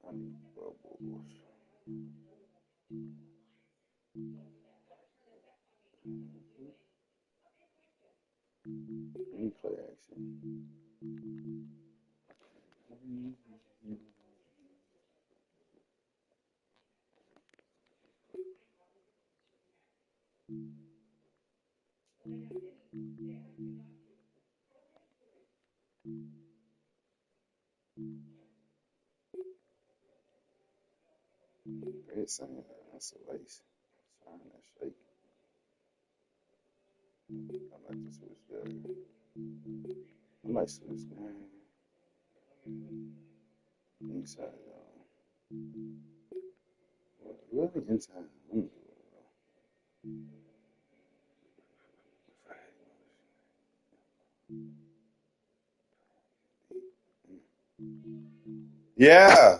I need bubbles. Let me play action. It's saying that's a lace. Sign that shake. I like to switch that. I like to switch that. Inside, really inside. Yeah.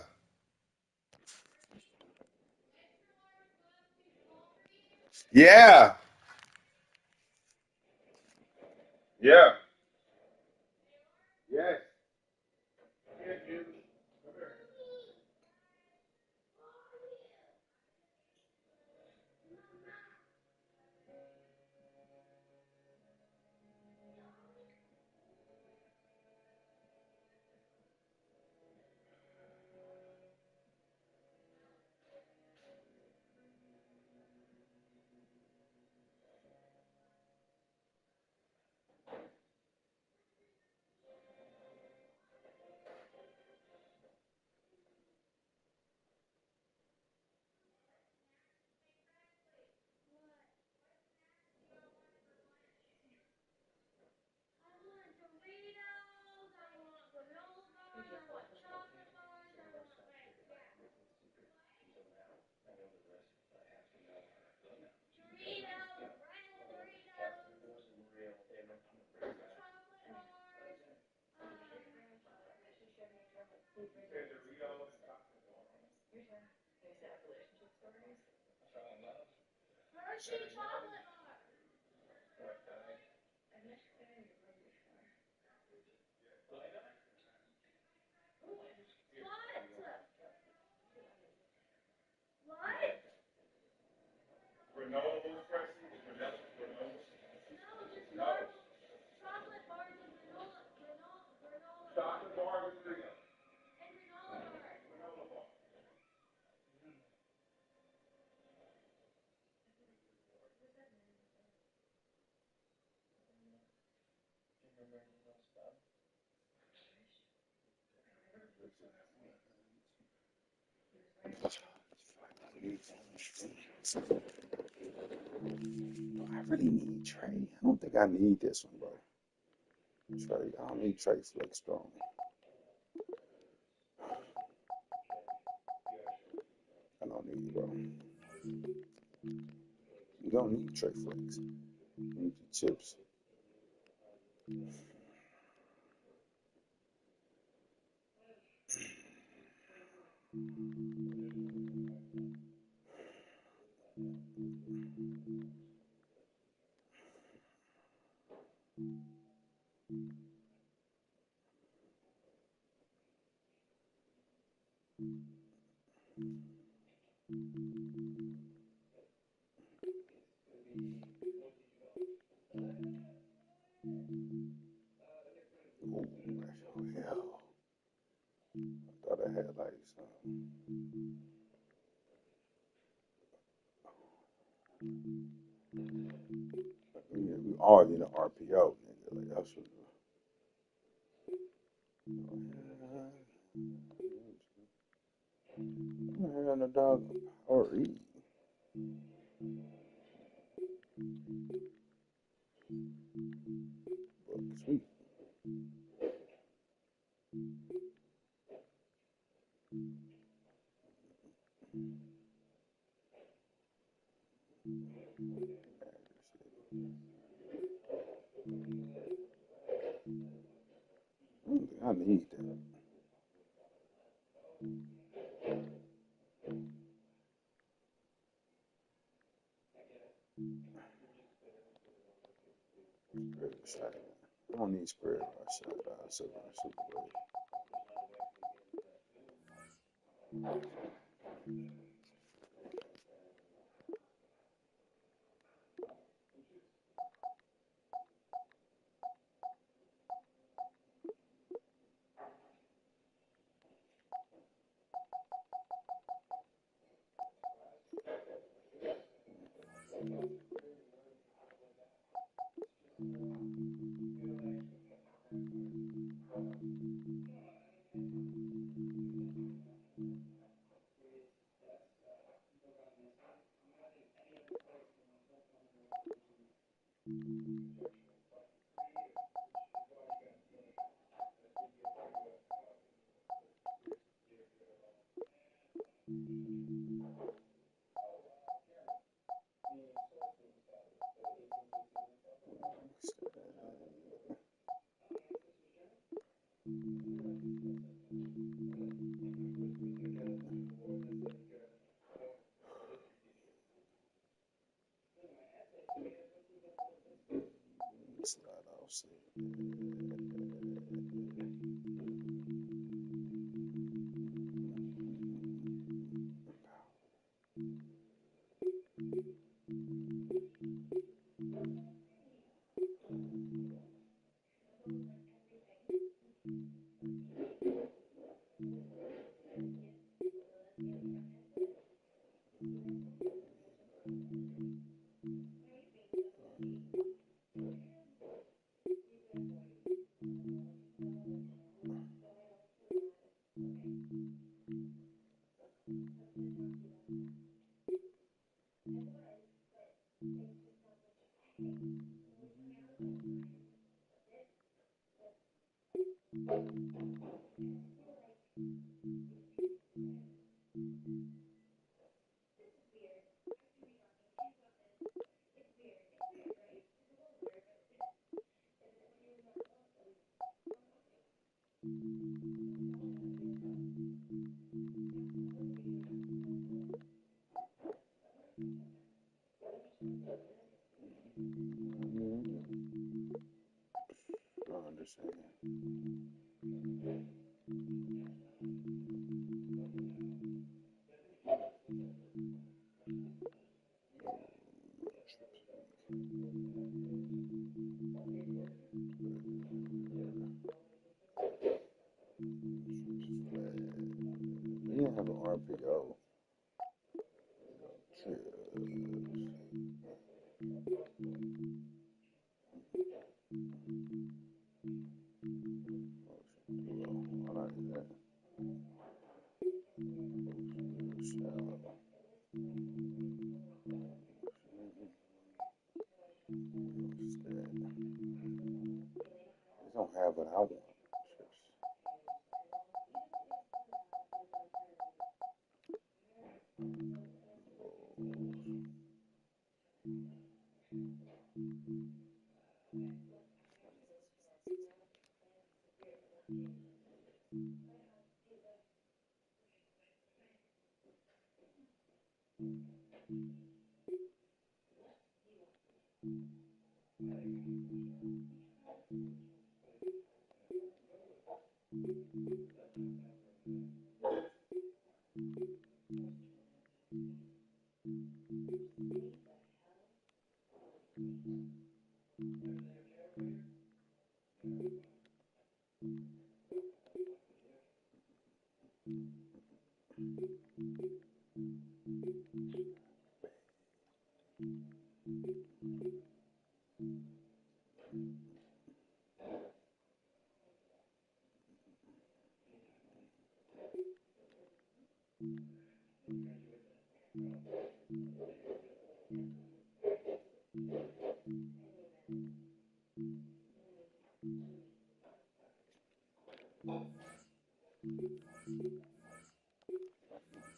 Yeah. Yeah. Yes. Do I really need Trey? I don't think I need this one, bro. Trey, I don't need Trey Flex strong. I don't need it, bro. You don't need Trey Flex. You need the chips. Oh, hell. I thought I had like some. Yeah, we all need an RPO, nigga. Like, that's what. I'm hearing a dog or eat. Sweet. I need that. Spread shot. I don't need spread shot. Super Bowl. Slide off. I understand. We didn't have an RPO. I like that. that. They don't have what I want.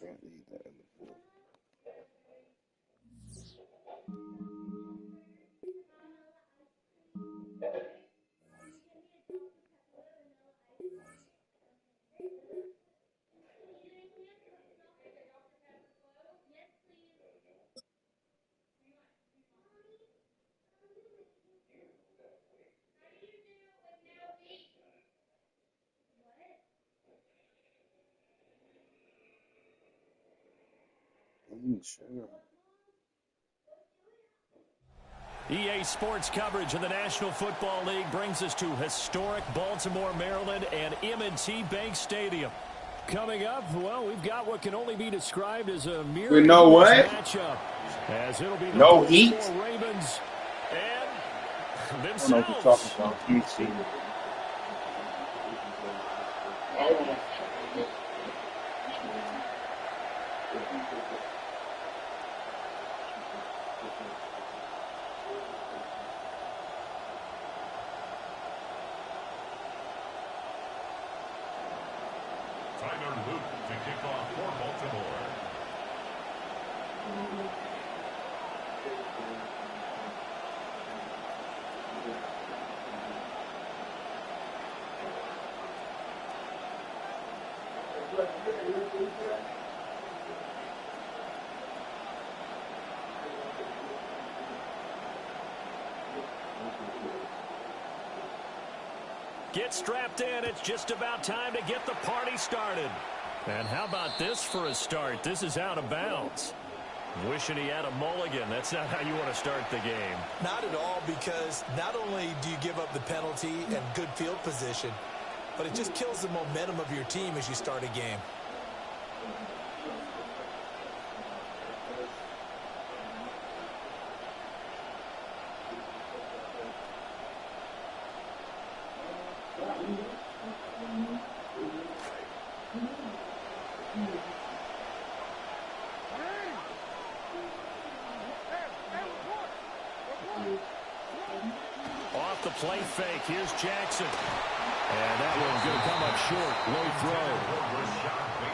Can't leave that in the field. Sure. EA Sports coverage of the National Football League brings us to historic Baltimore, Maryland, and M&T Bank Stadium. Coming up, well, we've got what can only be described as a mirror matchup. As it'll be the no heat. Ravens and themselves. I don't know what you're talking about. Let me see. Tyler Luke to kick off for Baltimore. Get strapped in. It's just about time to get the party started. And how about this for a start? This is out of bounds. Wishing he had a mulligan. That's not how you want to start the game. Not at all, because not only do you give up the penalty and good field position, but it just kills the momentum of your team as you start a game. Off the play fake, here's Jackson. And that one's going to come up short. Low throw.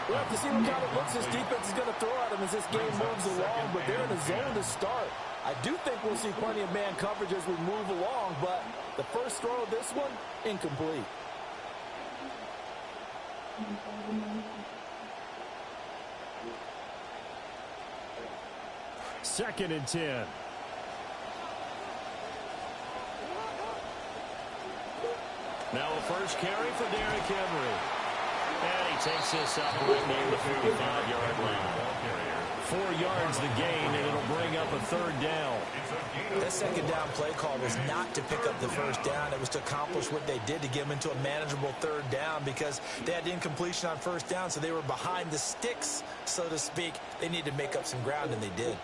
We'll have to see what kind of looks this defense is going to throw at them as this game moves along, but they're in the zone to start. I do think we'll see plenty of man coverage as we move along, but the first throw of this one, incomplete. Second and 10. Now a first carry for Derrick Henry. And he takes this up right near the 45-yard line. 4 yards the gain, and it'll bring up a third down. That second down play call was not to pick up the first down. It was to accomplish what they did to get them into a manageable third down, because they had incompletion on first down, so they were behind the sticks, so to speak. They needed to make up some ground, and they did.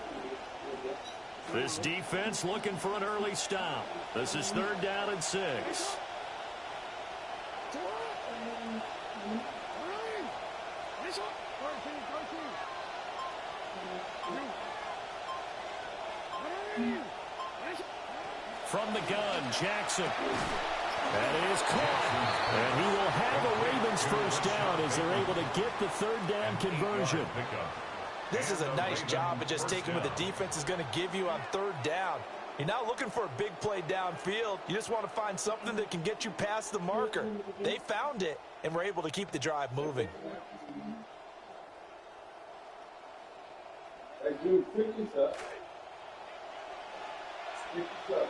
This defense looking for an early stop. This is third down and 6. From the gun, Jackson. That is caught. And he will have a Ravens first down as they're able to get the third down conversion. This is a nice job of just taking what the defense is going to give you on third down. You're not looking for a big play downfield. You just want to find something that can get you past the marker. They found it and were able to keep the drive moving. Hey, dude, pick this up. Pick this up.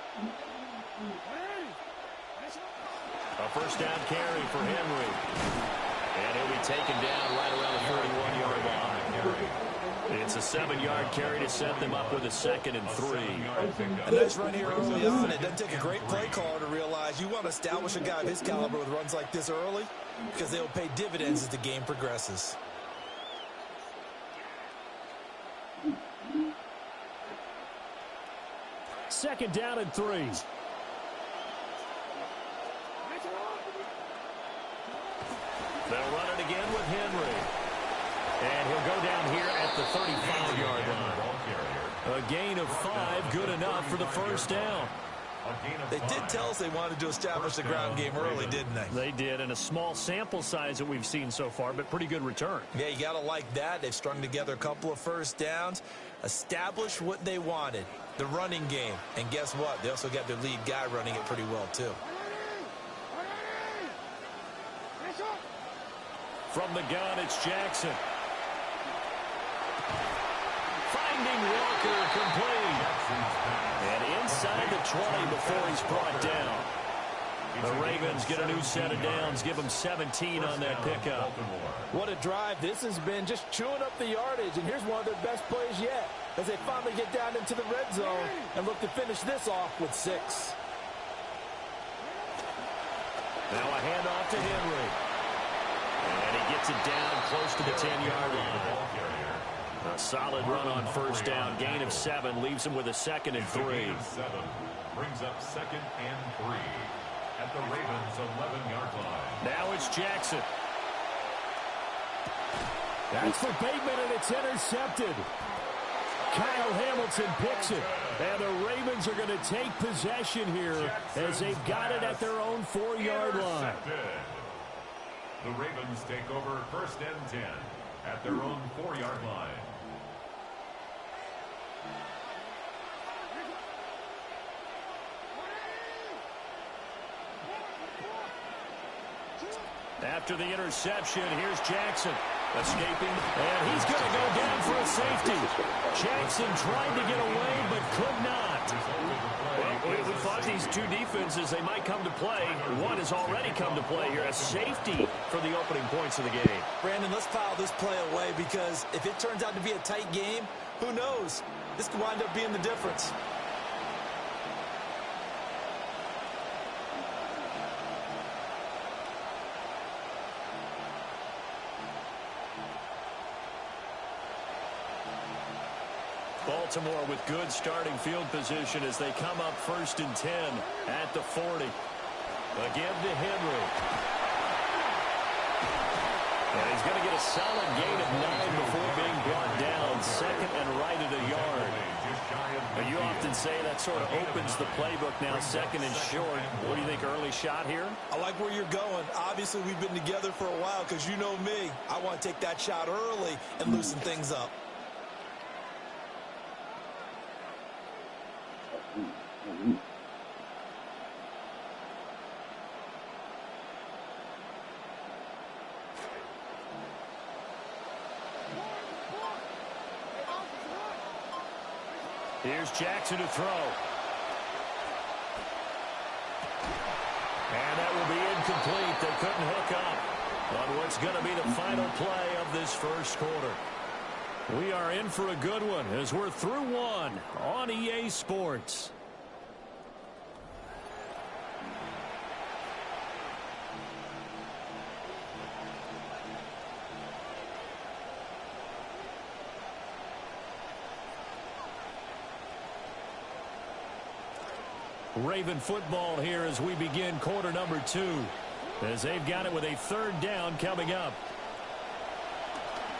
A first down carry for Henry. And he'll be taken down right around the 41-yard line. It's a 7-yard carry to set them up with a 2nd and 3. A nice run here early on. It doesn't take a great play caller to realize you want to establish a guy of his caliber with runs like this early because they'll pay dividends as the game progresses. Second down and 3. They'll run it again with Henry. And he'll go down here at the 35-yard line. A gain of 5, good enough for the first down. They did tell us they wanted to establish the ground game early, didn't they? They did, and a small sample size that we've seen so far, but pretty good return. Yeah, you got to like that. They've strung together a couple of first downs, established what they wanted, the running game. And guess what? They also got their lead guy running it pretty well, too. From the gun, it's Jackson. Finding Walker complete. And inside the 20 before he's brought down. The Ravens get a new set of downs, give them 17 on that pickup. What a drive this has been, just chewing up the yardage. And here's one of their best plays yet as they finally get down into the red zone and look to finish this off with 6. Now a handoff to Henry. And he gets it down close to the 10-yard line. A solid run on first down. Gain of 7 leaves him with a 2nd and 3. Brings up 2nd and 3 at the Ravens' 11-yard line. Now it's Jackson. That's for Bateman, and it's intercepted. Kyle Hamilton picks it. And the Ravens are going to take possession here as they've got it at their own 4-yard line. The Ravens take over 1st and 10 at their own 4-yard line. After the interception, here's Jackson. Escaping, and he's going to go down for a safety. Jackson tried to get away, but could not. Well, we thought these two defenses, they might come to play. One has already come to play here. A safety for the opening points of the game. Brandon, let's file this play away because if it turns out to be a tight game, who knows? This could wind up being the difference. Baltimore with good starting field position as they come up 1st and 10 at the 40. Again to Henry. And he's going to get a solid gain of 9 before being brought down. 2nd and right at a yard. And you often say that sort of opens the playbook now, 2nd and short. What do you think, early shot here? I like where you're going. Obviously, we've been together for a while because you know me. I want to take that shot early and loosen things up. Here's Jackson to throw. And that will be incomplete. They couldn't hook up on what's going to be the final play of this first quarter. We are in for a good one as we're through one on EA Sports. Raven football here as we begin quarter number 2. As they've got it with a 3rd down coming up.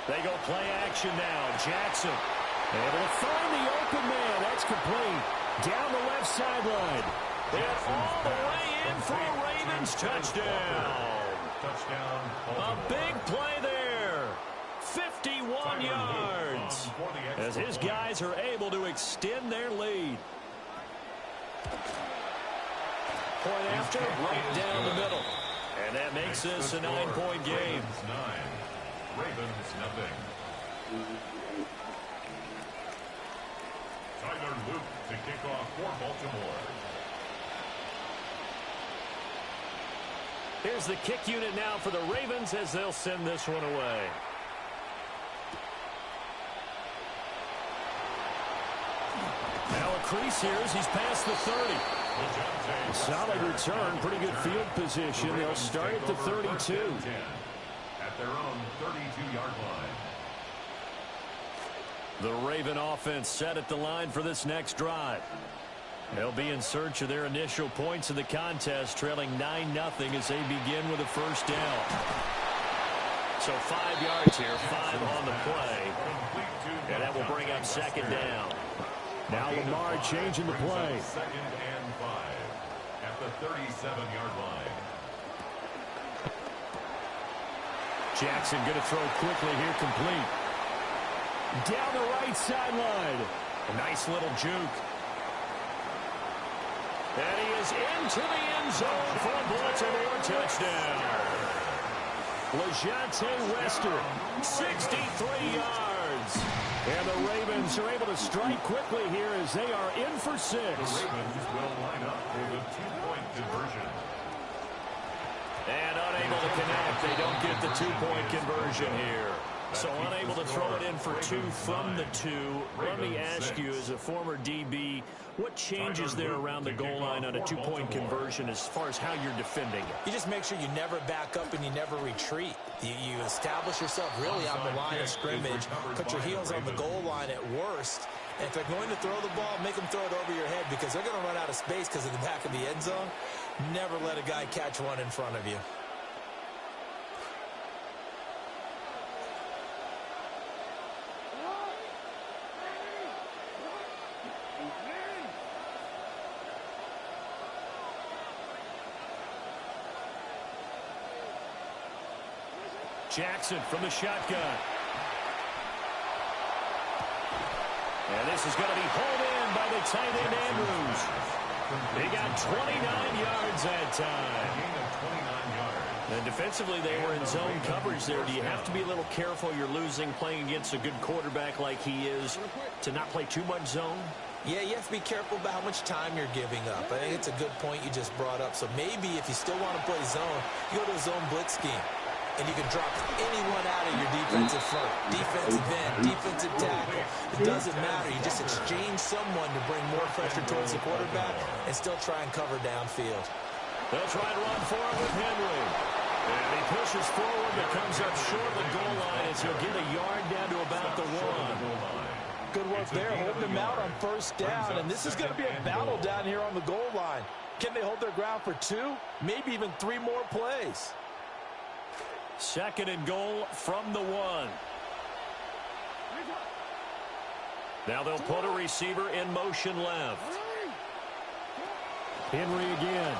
They go play action now. Jackson able to find the open man. That's complete. Down the left sideline. And all the way in for a Ravens touchdown. A big play there. 51 yards. As his guys are able to extend their lead. Point after, right down the middle. And that makes this a 9-point game. Ravens 9. Ravens nothing. Tyler Luke to kick off for Baltimore. Here's the kick unit now for the Ravens as they'll send this one away. Now a crease here as he's past the 30. Solid return, pretty good field position. They'll start at the 32. At their own 32-yard line. The Raven offense set at the line for this next drive. They'll be in search of their initial points in the contest, trailing 9-0 as they begin with a first down. So 5 yards here, 5 on the play. And that will bring up second down. Now Lamar changing the play. Second and 5 at the 37-yard line. Jackson going to throw quickly here, complete. Down the right sideline. A nice little juke. And he is into the end zone for a Baltimore touchdown. LeJohntay Wester, 63 yards. And the Ravens are able to strike quickly here as they are in for 6. The Ravens will line up for the 2-point conversion. And unable to connect. They don't get the 2-point conversion here. So unable to throw it in for 2 from the 2. Let me ask you, as a former DB, what changes there around the goal line on a 2-point conversion as far as how you're defending it? You just make sure you never back up and you never retreat. You establish yourself really on the line of scrimmage, put your heels on the goal line at worst. And if they're going to throw the ball, make them throw it over your head because they're going to run out of space because of the back of the end zone. Never let a guy catch one in front of you. Jackson from the shotgun. And this is going to be hauled in by the tight end Andrews. They got 29 yards that time. And defensively, they were in zone coverage there. Do you have to be a little careful? You're losing playing against a good quarterback like he is to not play too much zone? Yeah, you have to be careful about how much time you're giving up. I think it's a good point you just brought up. So maybe if you still want to play zone, you go to a zone blitz scheme. And you can drop anyone out of your defensive front, defensive end, defensive tackle. It doesn't matter. You just exchange someone to bring more pressure towards the quarterback and still try and cover downfield. They'll try to run forward with Henry. And he pushes forward but comes up short of the goal line as he'll get a yard down to about the 1. Good work there, holding them out on first down. And this is going to be a battle down here on the goal line. Can they hold their ground for 2, maybe even 3 more plays? Second and goal from the 1. Now they'll put a receiver in motion left. Henry again.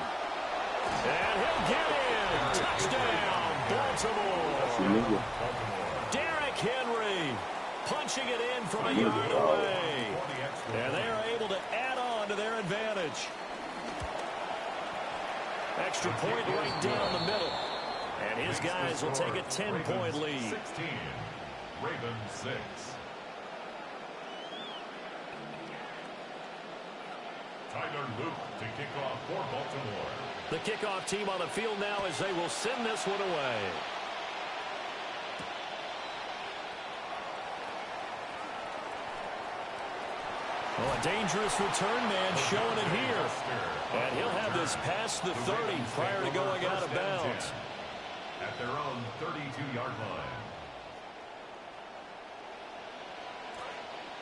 And he'll get in. Touchdown, Baltimore. Derrick Henry punching it in from a yard away. And they are able to add on to their advantage. Extra point right down the middle. And his guys will take a 10-point lead. 16, Ravens 6. Tyler Luke to kick off for Baltimore. The kickoff team on the field now as they will send this one away. Well, a dangerous return man showing it here. And he'll have this past the 30 prior to going out of bounds. At their own 32-yard line.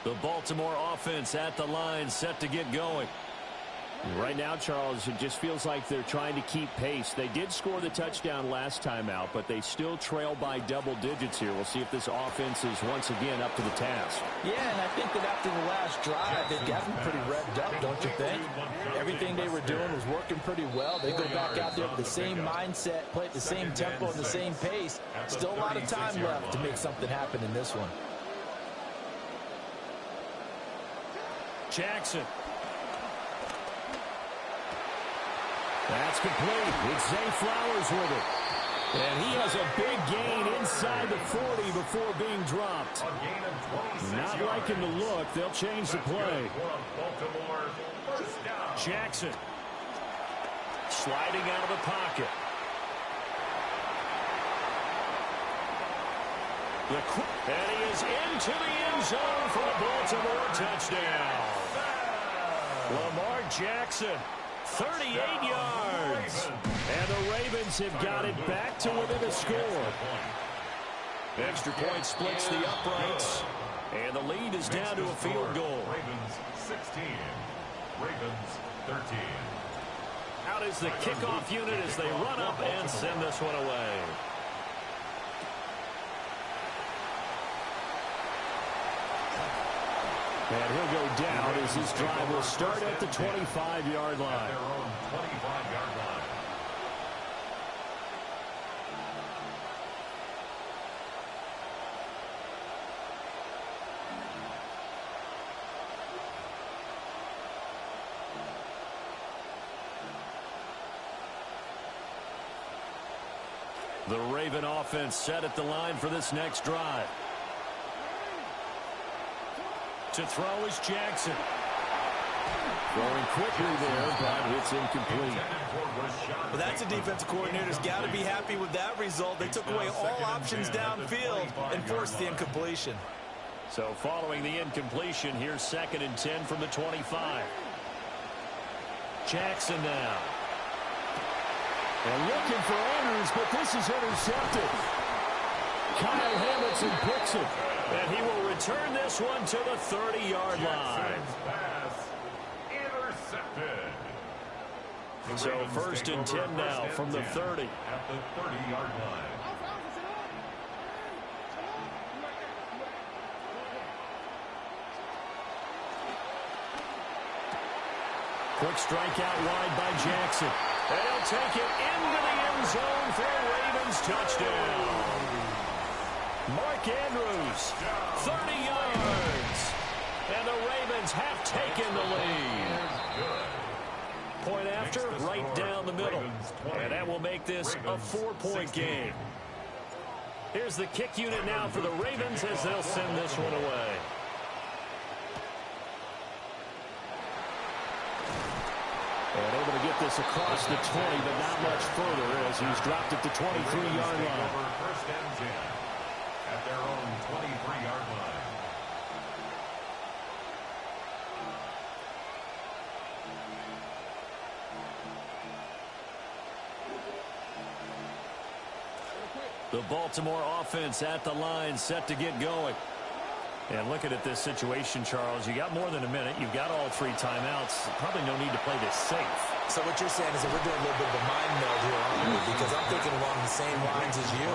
The Baltimore offense at the line set to get going. Right now, Charles, it just feels like they're trying to keep pace. They did score the touchdown last time out, but they still trail by double digits here. We'll see if this offense is once again up to the task. Yeah, and I think that after the last drive, they've gotten pretty revved up, don't you think? Everything they were doing was working pretty well. They go back out there with the same mindset, play at the same tempo and the same pace. Still a lot of time left to make something happen in this one. Jackson. That's complete. It's Zay Flowers with it. And he has a big gain inside the 40 before being dropped. Not liking the look. They'll change the play. Jackson. Sliding out of the pocket. And he is into the end zone for a Baltimore touchdown. Lamar Jackson. 38 yards. And the Ravens have got it back to within a score. Extra point splits the uprights. And the lead is down to a field goal. Ravens 16. Ravens 13. Out is the kickoff unit as they run up and send this one away. And he'll go down as this drive will start at the 25-yard line. Their own 25-yard line. The Raven offense set at the line for this next drive. To throw is Jackson. Throwing quickly there, but it's incomplete. Well, that's a defensive coordinator's got to be happy with that result. They took away all options downfield and forced the incompletion. So following the incompletion, here's 2nd and 10 from the 25. Jackson now. And looking for Andrews, but this is intercepted. Kyle Hamilton picks it. And he will return this one to the 30-yard line. So 1st and 10 now from the 30. At the 30-yard line. Quick strike out wide by Jackson. And he'll take it into the end zone for a Ravens touchdown. Mark Andrews, 30 yards. And the Ravens have taken the lead. Point after, right down the middle. And that will make this a 4-point game. Here's the kick unit now for the Ravens as they'll send this one away. And able to get this across the 20, but not much further as he's dropped at the 23-yard line. First and 10 at their own 23-yard line. The Baltimore offense at the line, set to get going. And looking at this situation, Charles, you got more than a minute. You've got all 3 timeouts. Probably no need to play this safe. So what you're saying is that we're doing a little bit of a mind meld here, aren't we? Because I'm thinking along the same lines as you.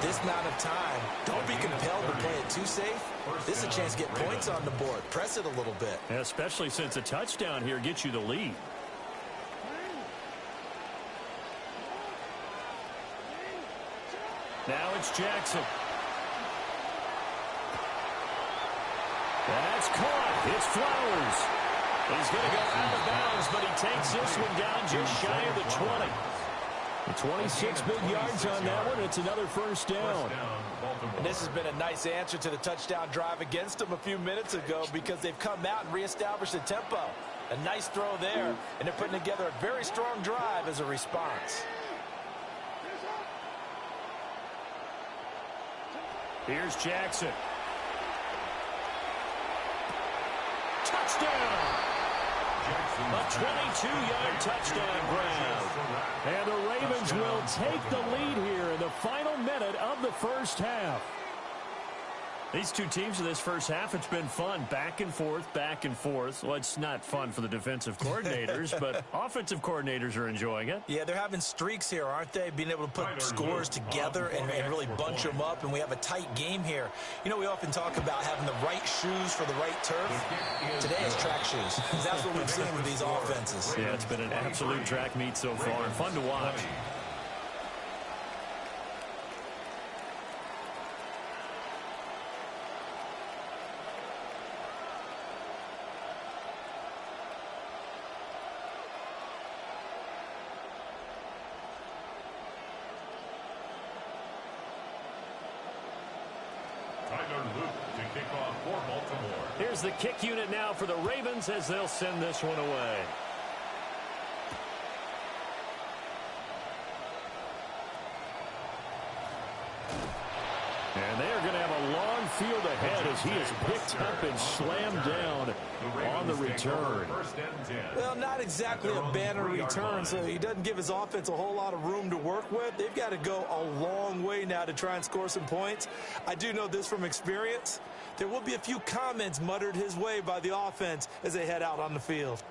This amount of time, don't be compelled to play it too safe. This is a chance to get points on the board. Press it a little bit. And especially since a touchdown here gets you the lead. Now it's Jackson. That's caught. It's Flowers. He's going to go out of bounds, but he takes this one down just shy of the 20. 26 big yards on that one. It's another first down. And this has been a nice answer to the touchdown drive against them a few minutes ago because they've come out and reestablished the tempo. A nice throw there, and they're putting together a very strong drive as a response. Here's Jackson. Touchdown! A 22-yard touchdown grab. And the Ravens will take the lead here in the final minute of the first half. These two teams in this first half, it's been fun. Back and forth, back and forth. Well, it's not fun for the defensive coordinators, but offensive coordinators are enjoying it. Yeah, they're having streaks here, aren't they? Being able to put scores together and really bunch them up, and we have a tight game here. You know, we often talk about having the right shoes for the right turf. Today it's track shoes. That's what we've seen with these offenses. Yeah, it's been an absolute track meet so far, and fun to watch. Here's the kick unit now for the Ravens as they'll send this one away. And they are going to have a long field ahead as he is picked up and slammed down on the return. Well, not exactly a banner return, so he doesn't give his offense a whole lot of room to work with. They've got to go a long way now to try and score some points. I do know this from experience. There will be a few comments muttered his way by the offense as they head out on the field.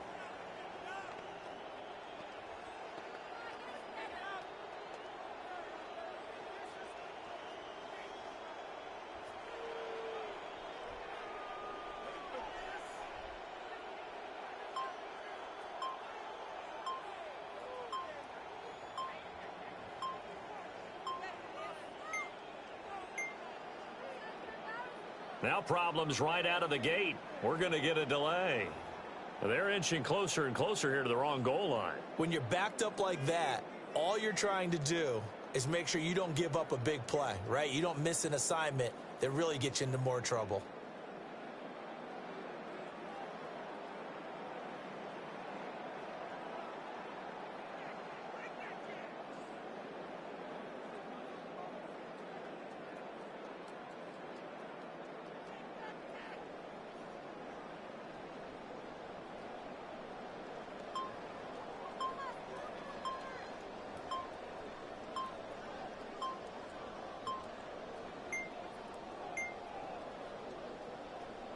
Now problems right out of the gate. We're going to get a delay. They're inching closer and closer here to the wrong goal line. When you're backed up like that, all you're trying to do is make sure you don't give up a big play, right? You don't miss an assignment that really gets you into more trouble.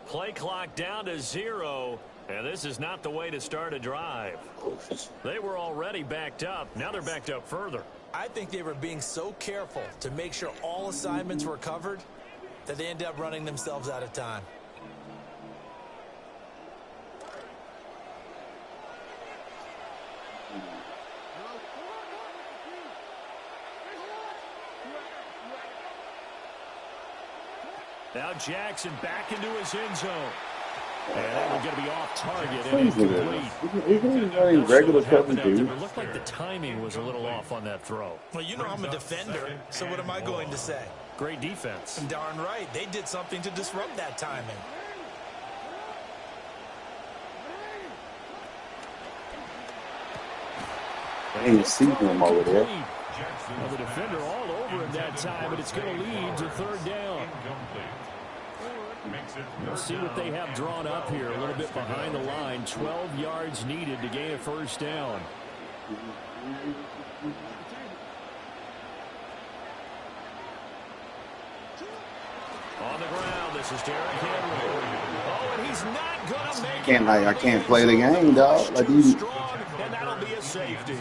Play clock down to 0, and this is not the way to start a drive. They were already backed up. Now they're backed up further. I think they were being so careful to make sure all assignments were covered that they ended up running themselves out of time. Now Jackson back into his end zone. And that one's going to be off target and incomplete. Isn't it running regular coverage? It looked like the timing was a little off on that throw. Well, you know I'm a defender, so what am I going to say? Great defense. Darn right. They did something to disrupt that timing. I ain't seen him over there. Well, the defender all over him that time, but it's going to lead to third down. We'll see what they have drawn up here. A little bit behind the line. 12 yards needed to gain a first down. On the ground, this is Derrick Henry. Oh, and he's not going to make it. I can't play the game, dog. Like Too strong, and that'll be a safety.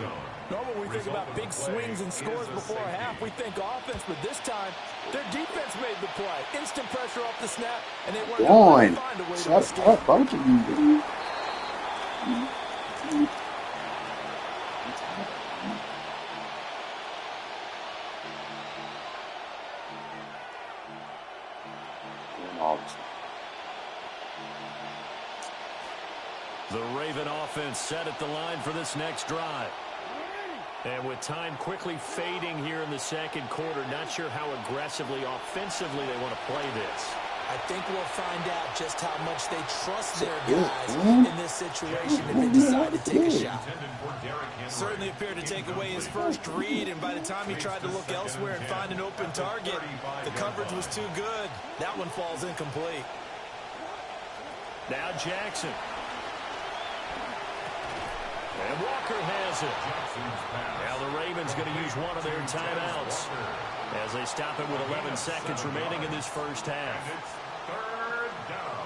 Normally we think about big swings and scores before a half. We think offense, but this time their defense made the play. Instant pressure off the snap, and they weren't able to find a way to escape. Shut up, both of you. The Raven offense set at the line for this next drive. And with time quickly fading here in the second quarter, not sure how aggressively, offensively they want to play this. I think we'll find out just how much they trust their guys in this situation if they decide to take a shot. Certainly appeared to take away his first read, and by the time he tried to look elsewhere and find an open target, the coverage was too good. That one falls incomplete. Now Jackson. And Walker has it. Now the Ravens going to use one of their timeouts as they stop it with 11 seconds remaining in this first half. And it's third down.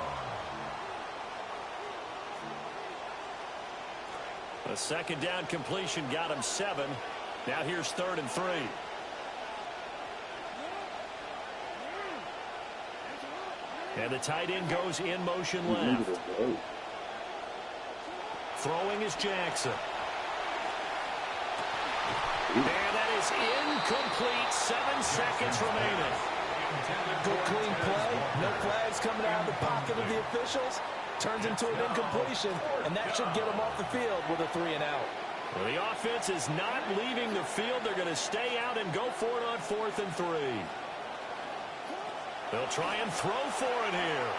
A second down completion got him 7. Now here's 3rd and 3. And the tight end goes in motion left. Throwing is Jackson. And that is incomplete. 7 seconds remaining. Good clean play. No flags coming out of the pocket of the officials. Turns into an incompletion, and that should get them off the field with a 3-and-out. Well, the offense is not leaving the field. They're going to stay out and go for it on 4th and 3. They'll try and throw for it here.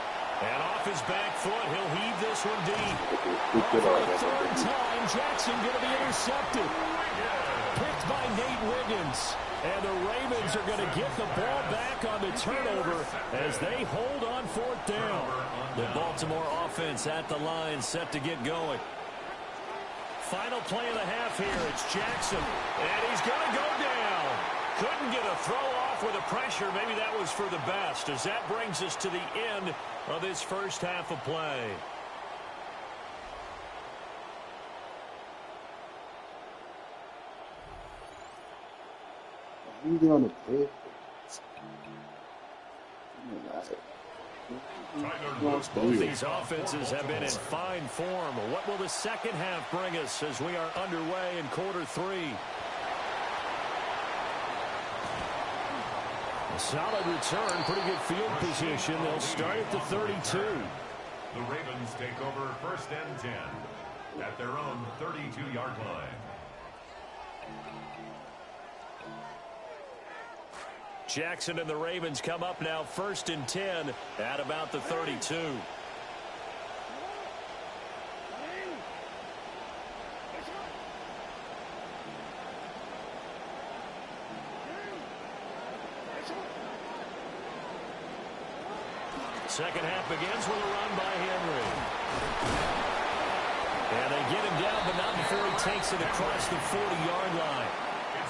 And off his back foot, he'll heave this one deep. For the 3rd time, Jackson going to be intercepted. Picked by Nate Wiggins. And the Ravens are going to get the ball back on the turnover as they hold on 4th down. The Baltimore offense at the line set to get going. Final play of the half here. It's Jackson. And he's going to go down. Couldn't get a throw off with the pressure. Maybe that was for the best as that brings us to the end of this first half of play. He's on the bed. Both these offenses have been in fine form. What will the second half bring us as we are underway in quarter 3? A solid return, pretty good field position. They'll start at the 32. The Ravens take over 1st and 10 at their own 32-yard line. Jackson and the Ravens come up now 1st and 10 at about the 32. Second half begins with a run by Henry. And they get him down, but not before he takes it across the 40-yard line.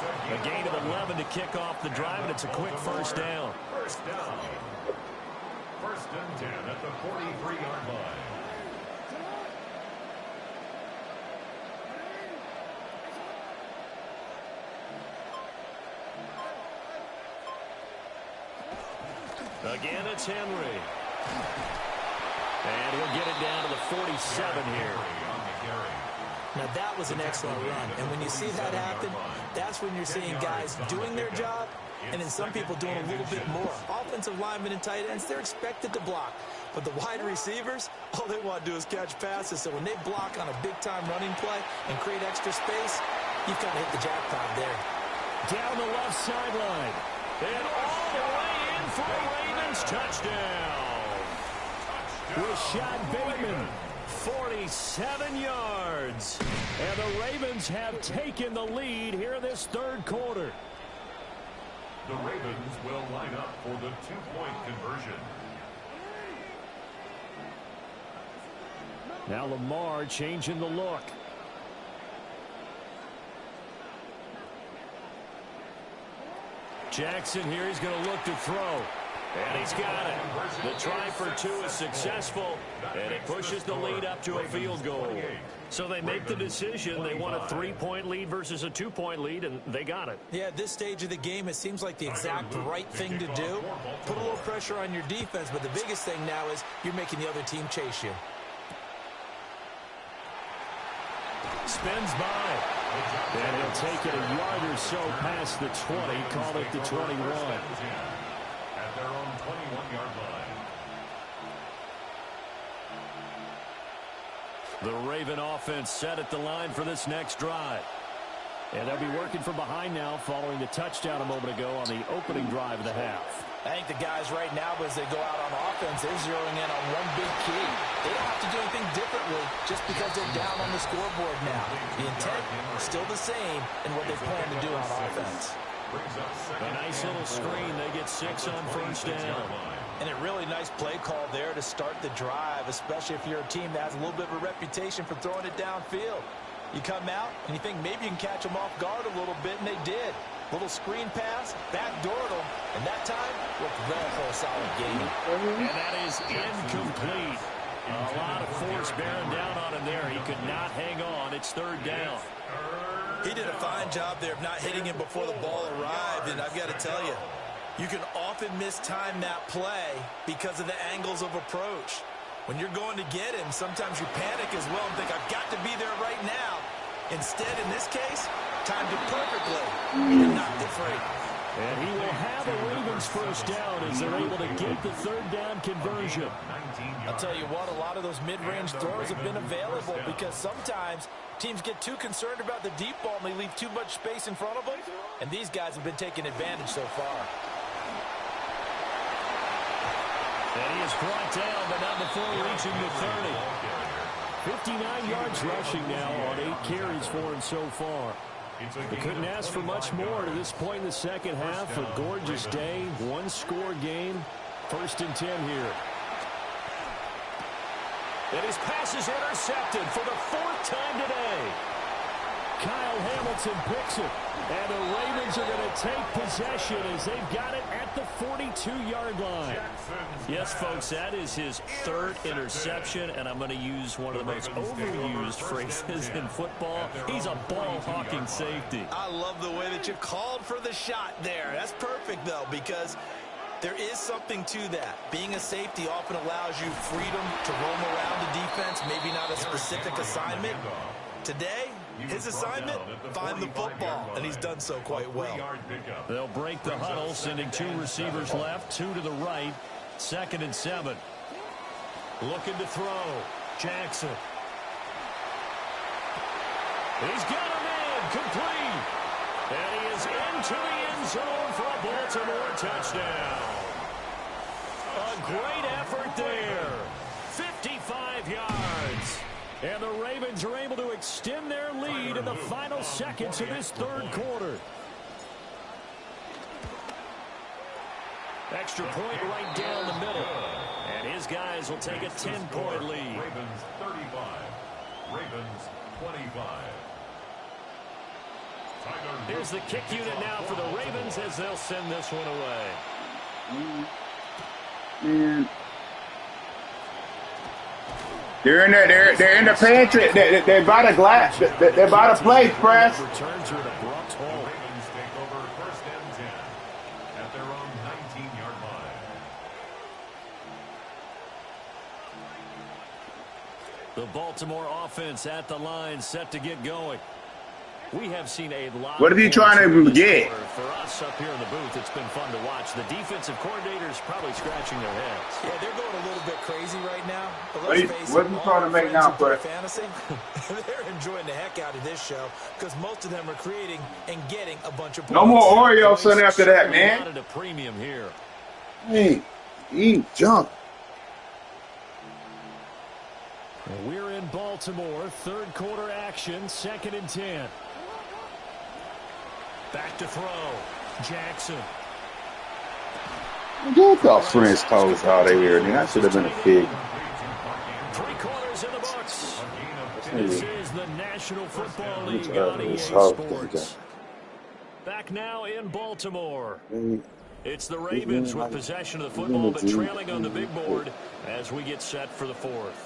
A gain of 11 to kick off the drive, and it's a quick first down. First down. 1st and 10 at the 43-yard line. Again, it's Henry. And he'll get it down to the 47 here. Now, that was an excellent run. And when you see that happen, that's when you're seeing guys doing their job and then some people doing a little bit more. Offensive linemen and tight ends, they're expected to block. But the wide receivers, all they want to do is catch passes. So when they block on a big-time running play and create extra space, you've kind of hit the jackpot there. Down the left sideline. And all the way in for a Ravens touchdown. Rashad Bateman, 47 yards. And the Ravens have taken the lead here in this 3rd quarter. The Ravens will line up for the 2-point conversion. Now Lamar changing the look. Jackson here, he's going to look to throw. And he's got it. The try for 2 is successful, and it pushes the lead up to a field goal. So they make the decision. They want a 3-point lead versus a 2-point lead, and they got it. Yeah, at this stage of the game, it seems like the exact right thing to do. Put a little pressure on your defense, but the biggest thing now is you're making the other team chase you. Spins by. And he'll take it a yard or so past the 20, call it the 21. At their own 21-yard line. The Raven offense set at the line for this next drive. And they'll be working from behind now following the touchdown a moment ago on the opening drive of the half. I think the guys right now, as they go out on offense, they're zeroing in on one big key. They don't have to do anything differently just because they're down on the scoreboard now. The intent is still the same in what they plan to do on offense. A nice little screen. They get 6 on first down. And a really nice play call there to start the drive, especially if you're a team that has a little bit of a reputation for throwing it downfield. You come out, and you think maybe you can catch them off guard a little bit, and they did. Little screen pass, backdoored them, and that time looked well for a solid gain. And that is incomplete. A lot of force bearing down on him there. He could not hang on. It's third down. He did a fine job there of not hitting him before the ball arrived, and I've got to tell you, you can often mistime that play because of the angles of approach. When you're going to get him, sometimes you panic as well and think, I've got to be there right now. Instead, in this case, timed it perfectly and knocked it free. And he will have a Ravens first down as they're able to get the third down conversion. I'll tell you what, a lot of those mid-range throws have been available because sometimes teams get too concerned about the deep ball and they leave too much space in front of them. And these guys have been taking advantage so far. And he is brought down, but not before reaching the 30. 59 yards rushing now on 8 carries for him so far. They couldn't ask for much more to this point in the second half. A gorgeous day, one-score game. 1st and 10 here. And his pass is intercepted for the 4th time today. Kyle Hamilton picks it. And the Ravens are going to take possession as they've got it at the 42-yard line. Yes, folks, that is his 3rd interception, and I'm going to use one of the most overused phrases in football. He's a ball-hawking safety. I love the way that you called for the shot there. That's perfect, though, because there is something to that. Being a safety often allows you freedom to roam around the defense, maybe not a specific assignment. Today, his assignment, find the football, and he's done so quite well. They'll break the huddle, sending 2 receivers left, 2 to the right. 2nd and 7. Looking to throw. Jackson. He's got him in, complete. And he is into the end zone for a Baltimore touchdown. A great effort there. 55 yards. And the Ravens are able to extend their lead in the final seconds of this 3rd quarter. Extra point right down the middle. And his guys will take a 10-point lead. Ravens 35. Ravens 25. Here's the kick unit now for the Ravens as they'll send this one away. Man. They're in there. They're in the pantry. They're about to glass. They're about to play, Press. Returns are an abrupt halt. Ravens take over 1st and 10 at their own 19-yard line. The Baltimore offense at the line, set to get going. We have seen a lot. What are you trying to get? For us up here in the booth, it's been fun to watch. The defensive coordinators probably scratching their heads. Yeah, they're going a little bit crazy right now. But What are you trying to make now, Fred? Fantasy, they're enjoying the heck out of this show because most of them are creating and getting a bunch of points. No more Oreo son after that, man. A premium here. Hey, eat junk. We're in Baltimore. 3rd quarter action. 2nd and 10. Back to throw. Jackson. Get the French toast out of here, man. That should have been a pig. 3 quarters in the books. This is the National Football League Yeah, on EA it's hard to Sports. Back now in Baltimore. It's the Ravens with possession of the football, but trailing on the big board as we get set for the 4th.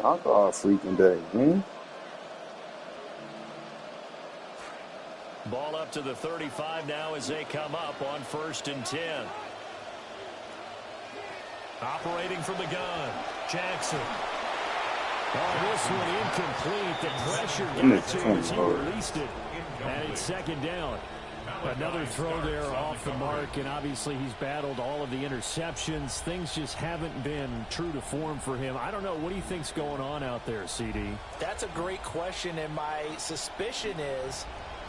Talk all freaking day, man. Ball up to the 35 now as they come up on 1st and 10. Operating from the gun, Jackson. Oh, this one incomplete. The pressure got to him as he released it. And it's 2nd down. Another throw there off the mark, and obviously he's battled all of the interceptions. Things just haven't been true to form for him. I don't know. What do you think's going on out there, CD? That's a great question, and my suspicion is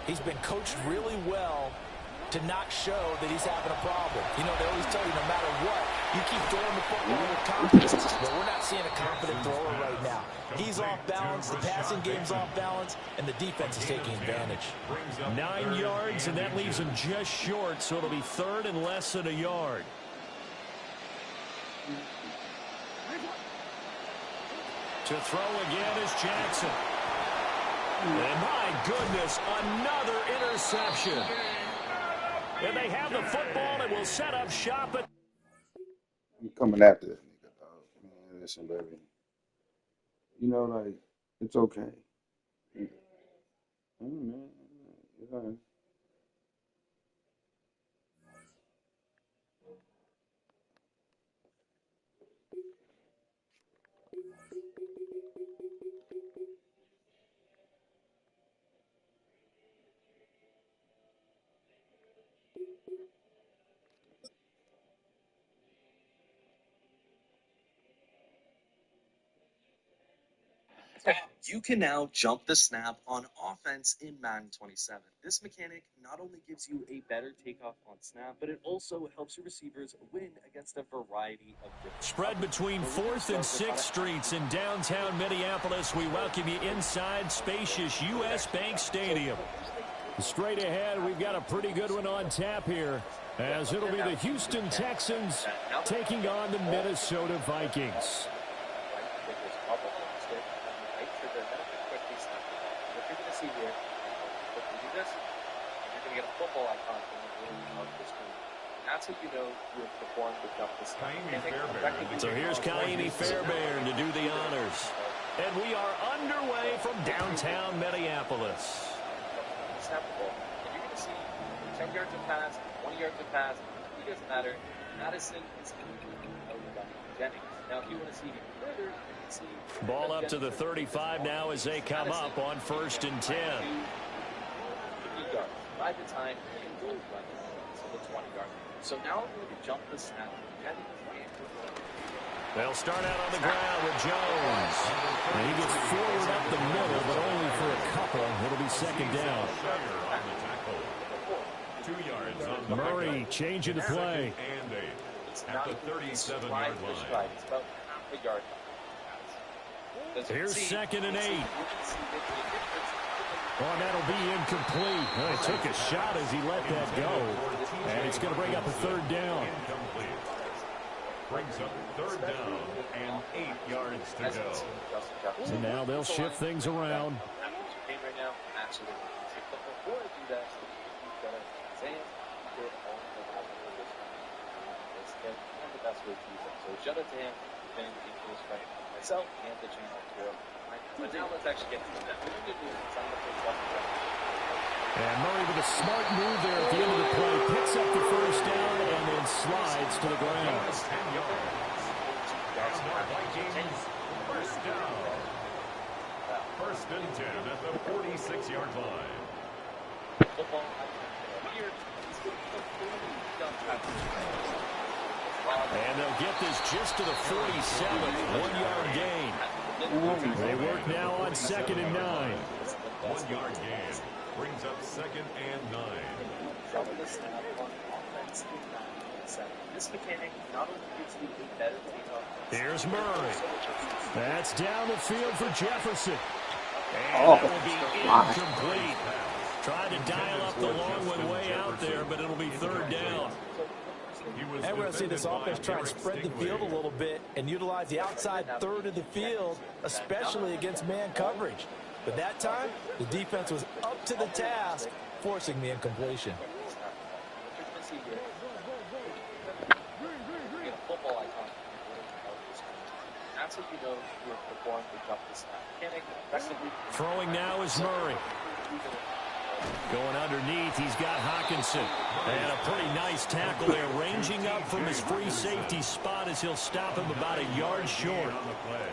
he's been coached really well to not show that he's having a problem. You know, they always tell you no matter what, you keep throwing the football with confidence. But we're not seeing a confident thrower right now. He's off balance, the passing game's off balance, and the defense is taking advantage. 9 yards, and that leaves him just short, so it'll be 3rd and less than a yard. To throw again is Jackson. And my goodness, another interception. And they have the football and will set up shop. I'm coming after this nigga, dog. Man, listen, baby. You know, like, it's okay. Man, it's all right. You can now jump the snap on offense in Madden 27. This mechanic not only gives you a better takeoff on snap, but it also helps your receivers win against a variety of different Spread between 4th and 6th Streets in downtown Minneapolis. We welcome you inside spacious U.S. Bank Stadium. Straight ahead, we've got a pretty good one on tap here, as it'll be the Houston Texans taking on the Minnesota Vikings. Here, if you do this, you're going to get a football icon on the screen. That's how you know you have performed with justice. So here's Kaimi Fairbairn to do the honors. And we are underway from downtown Minneapolis. Snap the ball. And you're going to see 10 yards of pass, 20 yards of pass. It doesn't matter. Madison is Jennings. Now, if you want to see further, ball up to the 35 now as they come up on 1st and 10. 5 at a time, so the 20 yard. So now we're going to jump the snap. They'll start out on the ground with Jones. And he gets forward up the middle, but only for a couple. It'll be 2nd down. 2 yards on the Murray changing the play. And at the 37-yard line. It's about half a yard. Here's 2nd and 8. Oh, that'll be incomplete. Well, he took a shot as he let that go. And it's going to bring up a 3rd down. Incomplete. Brings up 3rd down and 8 yards to go. So now they'll shift things around. So shout out to him, been equals right myself and the channel for. But now let's actually get to that. And Murray with a smart move there at the end of the play, picks up the 1st down and then slides to the ground. 10 yards. And the Vikings, 1st down. 1st and 10 at the 46-yard line. Football here. And they'll get this just to the 47th, 1-yard gain. They work now on 2nd and 9. 1-yard gain brings up 2nd and 9. This mechanic not only gives you a better takeoff. Here's Murray. That's down the field for Jefferson. And that will be incomplete. Tried to dial up the long one way out there, but it'll be 3rd down. And we're going to see this offense try and spread the field a little bit and utilize the outside 3rd of the field, especially against man coverage. But that time, the defense was up to the task, forcing the incompletion. Throwing now is Murray. Going underneath, he's got Hockenson. And a pretty nice tackle there, ranging up from his free safety spot as he'll stop him about a yard short. On the play.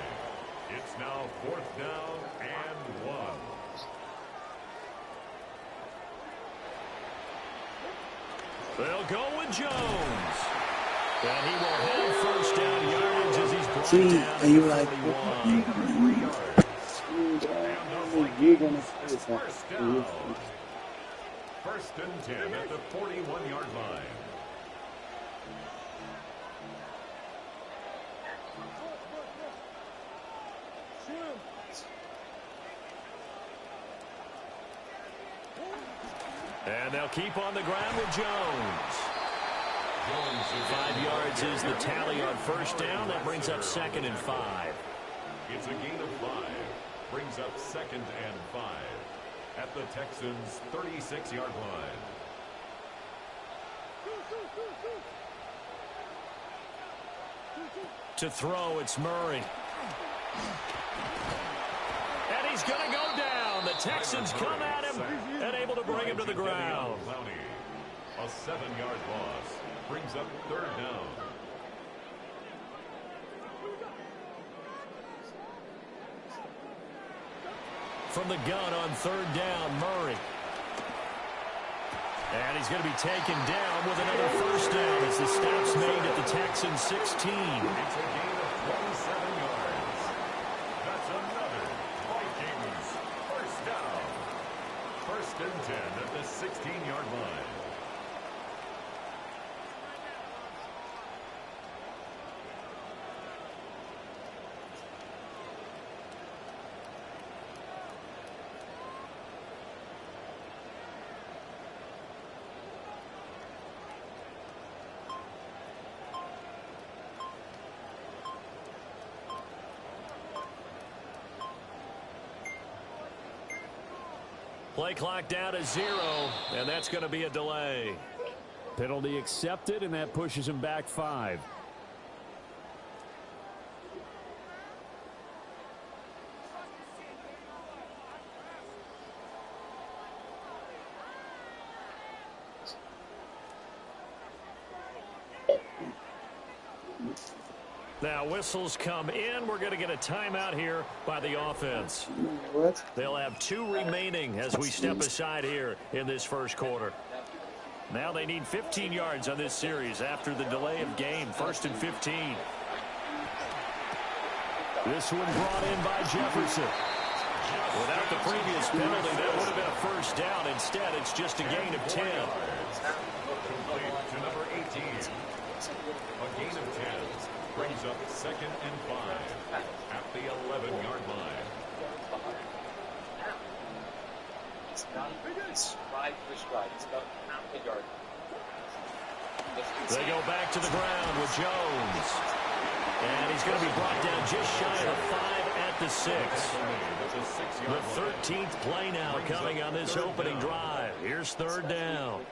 It's now 4th down and 1. They'll go with Jones. And he will have 1st down yardage as he's brought See, down and you to like, 41. First down. 1st and 10 at the 41-yard line. And they'll keep on the ground with Jones. 5 yards is the tally on 1st down. That brings up 2nd and 5. It's a gain of 5. Brings up 2nd and 5 at the Texans' 36-yard line. To throw, it's Murray. And he's going to go down. The Texans come at him and able to bring him to the ground. A 7-yard loss brings up 3rd down. From the gun on 3rd down, Murray. And he's going to be taken down with another 1st down as the stop's made at the Texans 16. It's a gain of 27 yards. That's another Vikings 1st down. 1st and 10 at the 16-yard line. Play clock down to 0, and that's going to be a delay. Penalty accepted, and that pushes him back 5. Now whistles come in. We're going to get a timeout here by the offense. What? They'll have 2 remaining as we step aside here in this 1st quarter. Now they need 15 yards on this series after the delay of game. 1st and 15. This one brought in by Jefferson. Without the previous penalty, that would have been a 1st down. Instead, it's just a gain of 10. Complete to number 18. A gain of 10 brings up 2nd and 5 at the 11-yard line. It's not stride for stride. It's about half a yard. They go back to the ground with Jones. And he's going to be brought down just shy of the 5 at the 6. The 13th play now coming on this opening drive. Here's 3rd down.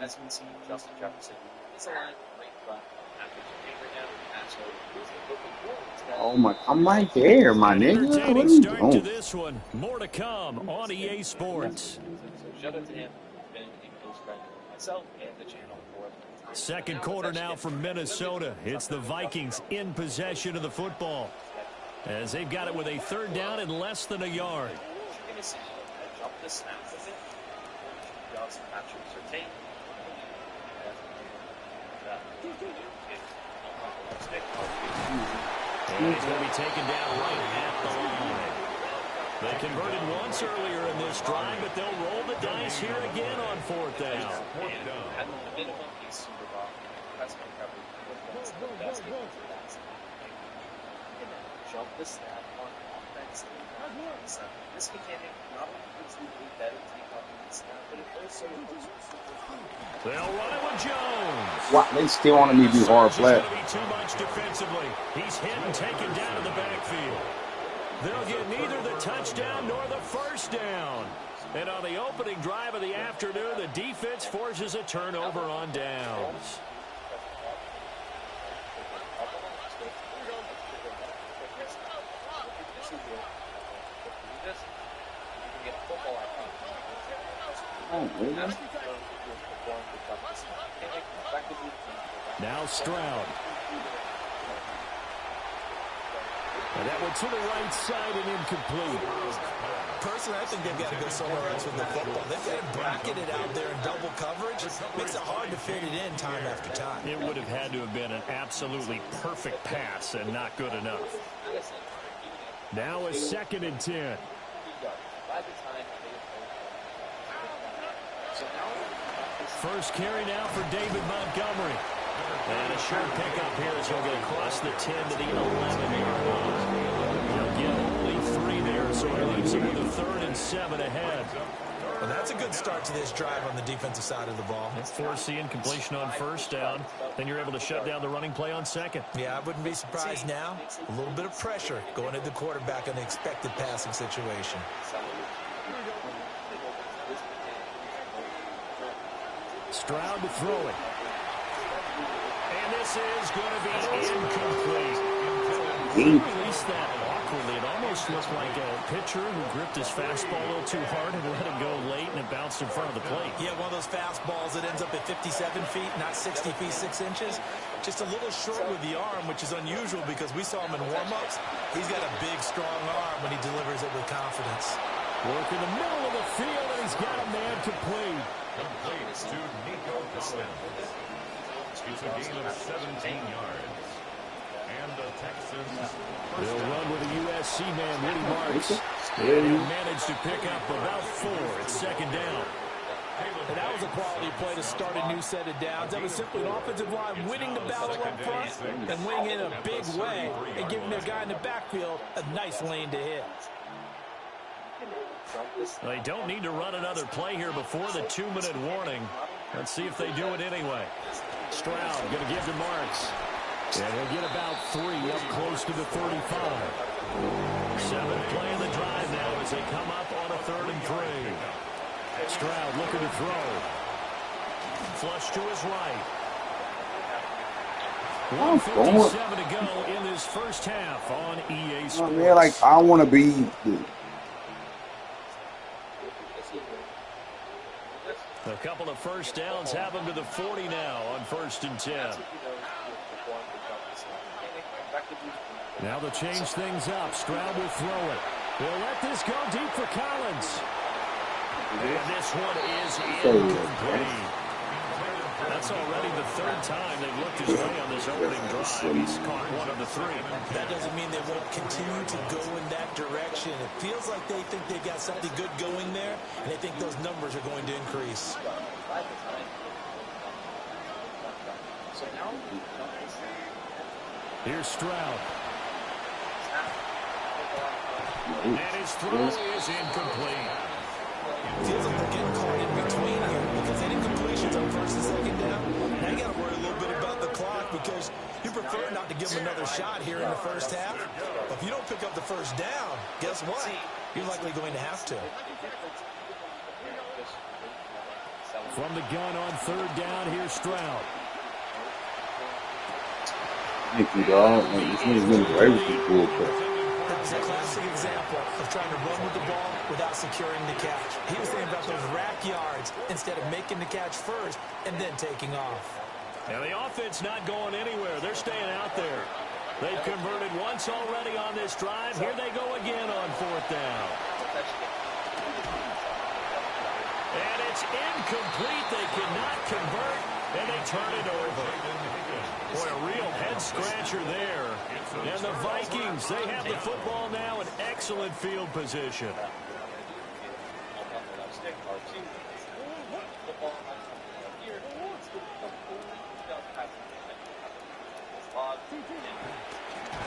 As we see, Justin Jefferson is a line right front. I'm right there, my nigga. What are Entertaining you start to doing? this one. More to come on EA Sports. So shout out to him. Been a close friend of myself and the channel for 2nd quarter now from Minnesota. It's the Vikings in possession of the football, as they've got it with a 3rd down and less than a yard. You're going to see a jump the snap with it. Johnson Patrick Surtain. And he's going to be taken down right at the line. They converted once earlier in this drive, but they'll roll the dice here again on 4th down. At the minimum, he's super bomb. Press my coverage. Jump the snap on offense. This mechanic not only gives you a better takeoff on the snap, but it also helps you super. They'll run it with Jones. What? They still want me to do hard flat. It's going to be too much defensively. He's hit and taken down to the backfield. They'll get neither the touchdown nor the 1st down. And on the opening drive of the afternoon, the defense forces a turnover on downs. Oh, really? Now Stroud. And that one to the right side and incomplete. Personally, I think they've got to go somewhere else with the football. They've got to bracket it out there in double coverage. Makes it hard to fit it in time after time. It would have had to have been an absolutely perfect pass and not good enough. Now a 2nd and 10. First carry now for David Montgomery. And a short pickup here as he'll get across the 10 to the 11-yard line. He'll get only 3 there, so he leaves him with a 3rd and 7 ahead. Well, that's a good start to this drive on the defensive side of the ball. Force the incompletion on first down. Then you're able to shut down the running play on second. Yeah, I wouldn't be surprised now. A little bit of pressure going at the quarterback in the expected passing situation. Stroud to throw it. And this is going to be incomplete. He released that awkwardly. It almost looked like a pitcher who gripped his fastball a little too hard and let it go late, and it bounced in front of the plate. Yeah, one of those fastballs that ends up at 57 feet, not 60 feet, 6 inches. Just a little short with the arm, which is unusual because we saw him in warm-ups. He's got a big, strong arm when he delivers it with confidence. Work in the middle of the field, and he's got a man complete. Complete to Nico Collins. It's a gain of 17 yards. And the Texans... They'll run with a USC man, Woody Marks. And he'll manage to pick up about 4 at second down. And that was a quality play to start a new set of downs. That was simply an offensive line winning the battle up front and winning in a big way and giving their guy in the backfield a nice lane to hit. They don't need to run another play here before the 2-minute warning. Let's see if they do it anyway. Stroud going to give to Marks. And he'll get about 3 up close to the 35. 7th play of the drive now as they come up on a 3rd and 3. Stroud looking to throw. Flush to his right. 1:57 to go in this first half on EA Sports. Man, like, I want to be... A couple of first downs have them to the 40 now on 1st and 10. Now they'll change things up. Stroud will throw it. They'll let this go deep for Collins. And this one is incomplete. That's already the 3rd time they've looked his way on this opening drive. He's caught 1 of the 3. That doesn't mean they won't continue to go in that direction. It feels like they think they've got something good going there, and they think those numbers are going to increase. Here's Stroud. And his throw is incomplete. Feels like they're getting caught in between here because any completions on 1st and 2nd down, now you got to worry a little bit about the clock because you prefer not to give them another shot here in the first half. But if you don't pick up the first down, guess what? You're likely going to have to. From the gun on 3rd down, here's Stroud. Thank you, dog. This nigga's been great with this bullshit. That was a classic example of trying to run with the ball without securing the catch. He was thinking about those rack yards instead of making the catch first and then taking off. And the offense not going anywhere. They're staying out there. They've converted once already on this drive. Here they go again on 4th down. And it's incomplete. They cannot convert, and they turn it over. Boy, a real head-scratcher there. And the Vikings, they have the football now in excellent field position.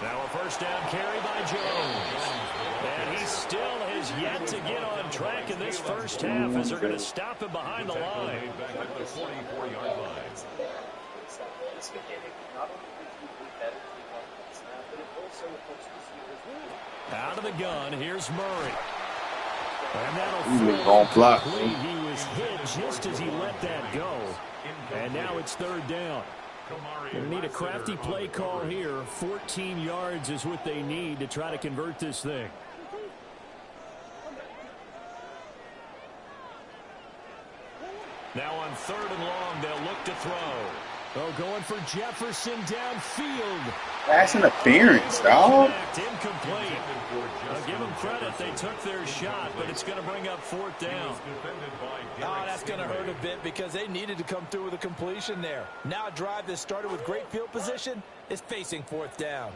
Now a first down carry by Jones. And he still has yet to get on track in this first half as they're going to stop him behind the line. Back at the 44-yard line. This mechanic not only gives you a better take-off on the snap, but it also helps receivers win. Out of the gun, here's Murray. And that'll he was hit just as he let that go. And now it's 3rd down. They need a crafty play call here. 14 yards is what they need to try to convert this thing. Now on 3rd and long, they'll look to throw. Oh, going for Jefferson downfield. That's interference, dog. Incomplete. I'll give them credit. They took their shot, but it's going to bring up 4th down. Oh, that's going to hurt a bit because they needed to come through with a completion there. Now a drive that started with great field position is facing 4th down.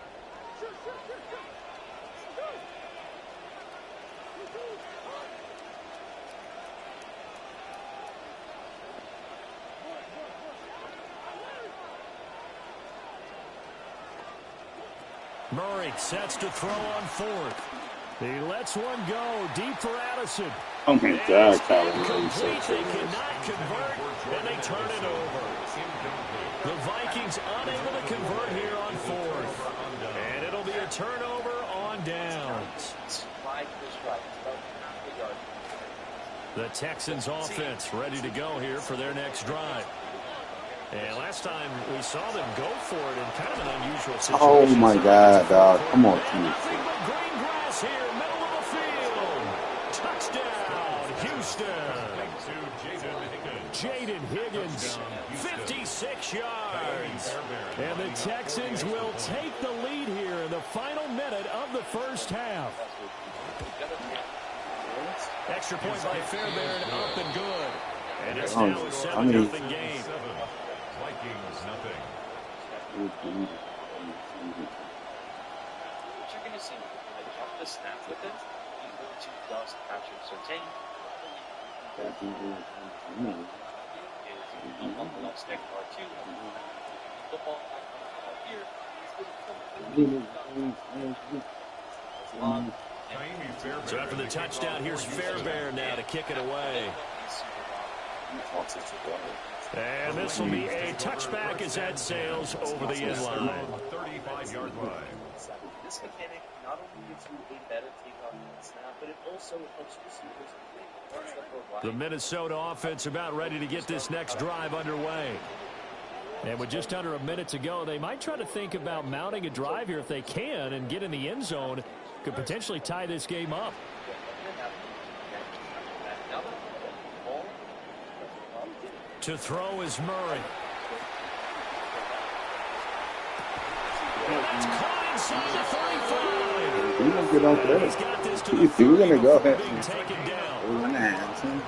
Murray sets to throw on 4th. He lets one go deep for Addison. Oh my God, Kyler, so Incomplete. They trash. cannot convert, and they turn it over. The Vikings unable to convert here on fourth. And it'll be a turnover on downs. The Texans offense ready to go here for their next drive. And last time we saw them go for it in kind of an unusual situation. Oh my God, dog. Come on, And team. nothing but green grass here, middle of the field. Touchdown, Houston. Jaden Higgins, 56 yards. And the Texans will take the lead here in the final minute of the first half. Extra point by Fairbairn, up and good. And it's now a 7-0 game. Vikings nothing. What you're going to see when they jump the snap with it, he's going to dust Patrick Surtain. Is on the left stick, R2. Football here. So after the touchdown, here's Fairbairn now to kick it away. And this will be a touchback as that sails over the end line. 35-yard line. This mechanic not only gives you a better takeoff on the snap, but it also helps receivers win. The Minnesota offense about ready to get this next drive underway. And with just under a minute to go, they might try to think about mounting a drive here if they can and get in the end zone. Could potentially tie this game up. To throw is Murray. And that's caught inside the 35. We're going to get off He's got this to there. the We're going to go being ahead. taken down. We're going to have some. And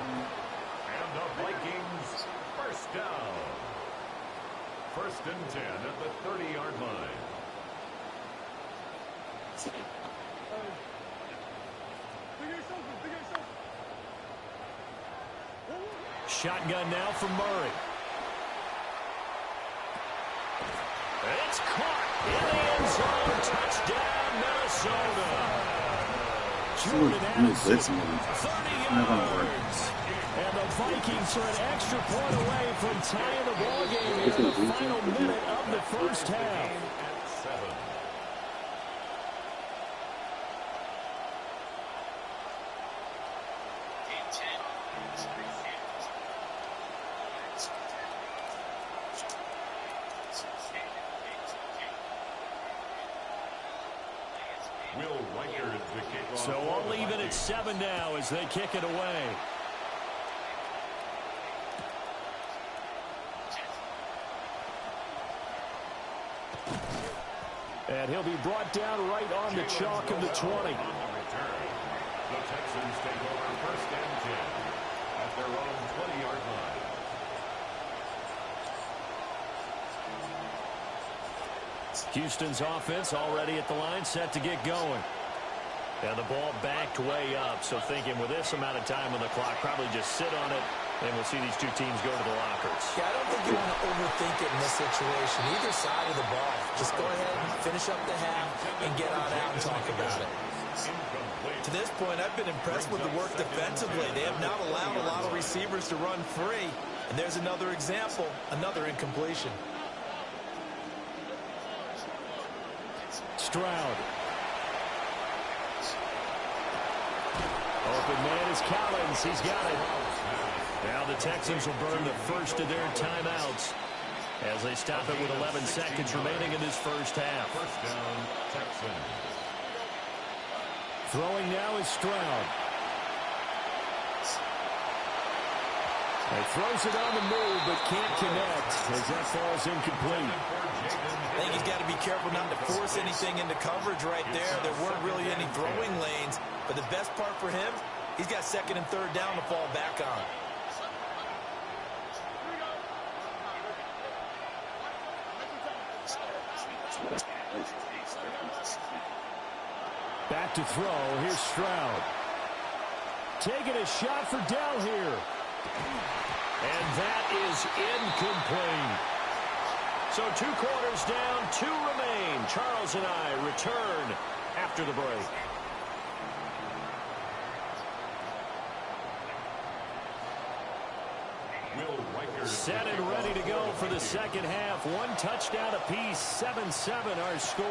the Vikings first down. First and 10 at the 30-yard line. Shotgun now for Murray. It's caught in the end zone. Touchdown, Minnesota. Jordan Addison, 30 yards. And the Vikings are an extra point away from tying the ball game here in the final minute of the first half. So all even at 7 now as they kick it away. And he'll be brought down right on the chalk of the 20. The Texans take over first and 10 at their own 20-yard line. Houston's offense already at the line, set to get going. And the ball backed way up, so thinking with this amount of time on the clock, probably just sit on it, and we'll see these two teams go to the lockers. Yeah, I don't think you want to overthink it in this situation. Either side of the ball. Just go ahead and finish up the half and get on out and talk about it. To this point, I've been impressed with the work defensively. They have not allowed a lot of receivers to run free. And there's another example, another incompletion. Stroud. Open man is Collins. He's got it. Now the Texans will burn the first of their timeouts as they stop it with 11 seconds remaining in this first half. First down, Texans. Throwing now is Stroud. He throws it on the move, but can't connect as that falls incomplete. I think he's got to be careful not to force anything into coverage right there. There weren't really any throwing lanes, but the best part for him, he's got second and third down to fall back on. Back to throw. Here's Stroud. Taking a shot for Dell here. And that is incomplete. So 2 quarters down, 2 remain. Charles and I return after the break. Set and ready to go for the second half. One touchdown apiece, 7-7 our score.